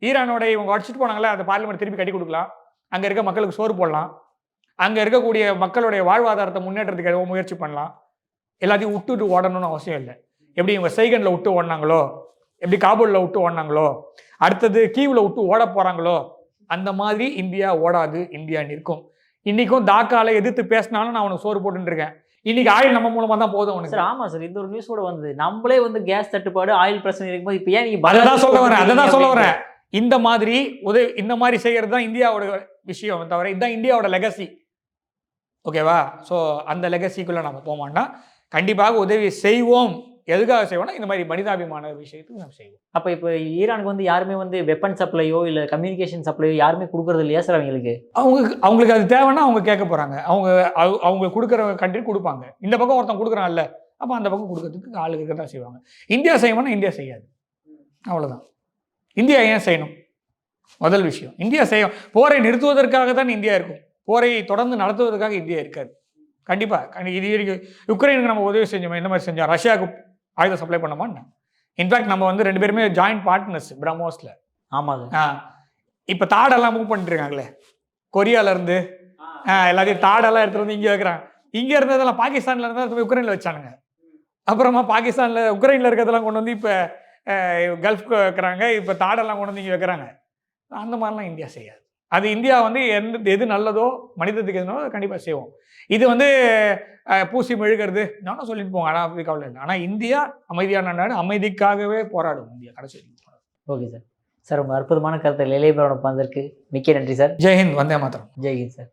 ஈரானோட இவங்க அடிச்சுட்டு போனாங்களே அந்த பார்லிமெண்ட் திருப்பி கட்டி கொடுக்கலாம், அங்கே இருக்க மக்களுக்கு சோறு போடலாம், அங்கே இருக்கக்கூடிய மக்களுடைய வாழ்வாதாரத்தை முன்னேற்றத்துக்கு முயற்சி பண்ணலாம். எல்லாத்தையும் விட்டுட்டு ஓடணும்னு அவசியம் இல்லை. எப்படி இவங்க சைகனில் விட்டு ஓடினாங்களோ, எப்படி காபூலில் விட்டு ஓடினாங்களோ, அடுத்தது கீவில் விட்டு ஓட போகிறாங்களோ, அந்த மாதிரி இந்தியா ஓடாது, இந்தியா நிற்கும். இன்னைக்கும் தாக்கால எதிர்த்து பேசினாலும் நான் அவனுக்கு சோறு போட்டுட்டு இருக்கேன். இன்னைக்கு ஆயில் நம்ம மூலமா தான் போதும் அவனுக்கு. சார் ஆமா சார், இந்த ஒரு நியூஸ் கூட வந்தது, நம்மளே வந்து கேஸ் தட்டுப்பாடு ஆயில் பிரச்சனை இருக்கும்போது இப்போ ஏன் நீங்க அதை தான் சொல்ல வரேன். இந்த மாதிரி இந்த மாதிரி செய்யறது தான் இந்தியாவோட விஷயம் தவிர இதுதான் இந்தியாவோட லெகசி. ஓகேவா, ஸோ அந்த லெகசிக்குள்ள நம்ம போமாட்டா, கண்டிப்பாக உதவி செய்வோம். எதுக்காக செய்வோம்னா இந்த மாதிரி மனிதாபிமான விஷயத்துக்கு நம்ம செய்வோம். அப்போ இப்போ ஈரானுக்கு வந்து யாருமே வந்து வெப்பன் சப்ளையோ இல்லை கம்யூனிகேஷன் சப்ளையோ யாருமே கொடுக்கறது இல்லையா சார் அவங்களுக்கு? அவங்களுக்கு அது தேவைன்னா அவங்க கேட்க போறாங்க. அவங்க கொடுக்குற கண்ட்ரி கொடுப்பாங்க. இந்த பக்கம் ஒருத்தன் கொடுக்குறான்ல, அப்போ அந்த பக்கம் கொடுக்கறதுக்கு ஆளுக்கு இருக்க தான் செய்வாங்க. இந்தியா செய்வோம்னா இந்தியா செய்யாது, அவ்வளோதான். இந்தியா ஏன் செய்யணும்? முதல் விஷயம், இந்தியா செய்யும். போரை நிறுத்துவதற்காக தான் இந்தியா இருக்கும், போரை தொடர்ந்து நடத்துவதற்காக இந்தியா இருக்காது. கண்டிப்பாக இது யுக்ரைனுக்கு நம்ம உதவி செஞ்சோம், இந்த மாதிரி செஞ்சோம். ரஷ்யாவுக்கு ஆயுதம் சப்ளை பண்ணோமா? இன்ஃபேக்ட் நம்ம வந்து 2 பேருமே ஜாயிண்ட் பார்ட்னர்ஸ் பிரம்மோஸ்ல. ஆமாம். இப்போ தாடெல்லாம் மூவ் பண்ணிட்டு இருக்காங்களே, கொரியால இருந்து எல்லாத்தையும் தாடெல்லாம் எடுத்துட்டு வந்து இங்கே வைக்கிறாங்க. இங்கே இருந்ததெல்லாம் பாகிஸ்தான்ல இருந்தால் உக்ரைனில் வச்சானுங்க. அப்புறமா பாகிஸ்தானில் உக்ரைனில் இருக்கிறதெல்லாம் கொண்டு வந்து இப்போ கல்ஃப்க்கு வைக்கிறாங்க. இப்போ தாடெல்லாம் கொண்டு வந்து இங்கே வைக்கிறாங்க. அந்த மாதிரிலாம் இந்தியா செய்யாது. அது இந்தியா வந்து எது நல்லதோ மனிதத்துக்கு எதுனோ கண்டிப்பாக செய்வோம். இது வந்து பூசி மெழுகிறது நானும் சொல்லிட்டு போங்க, ஆனால் அப்படி கவலை இல்லை. ஆனால் இந்தியா அமைதியான நாடு, அமைதிக்காகவே போராடும் இந்தியா கடைசி வரைக்கும். Okay sir. சார் உங்கள் அற்புதமான கருத்தை இளையபுரம் பந்தற்கு மிக்க நன்றி சார். ஜெய்ஹிந்த், வந்தே மாதரம். ஜெய்ஹிந்த் சார்.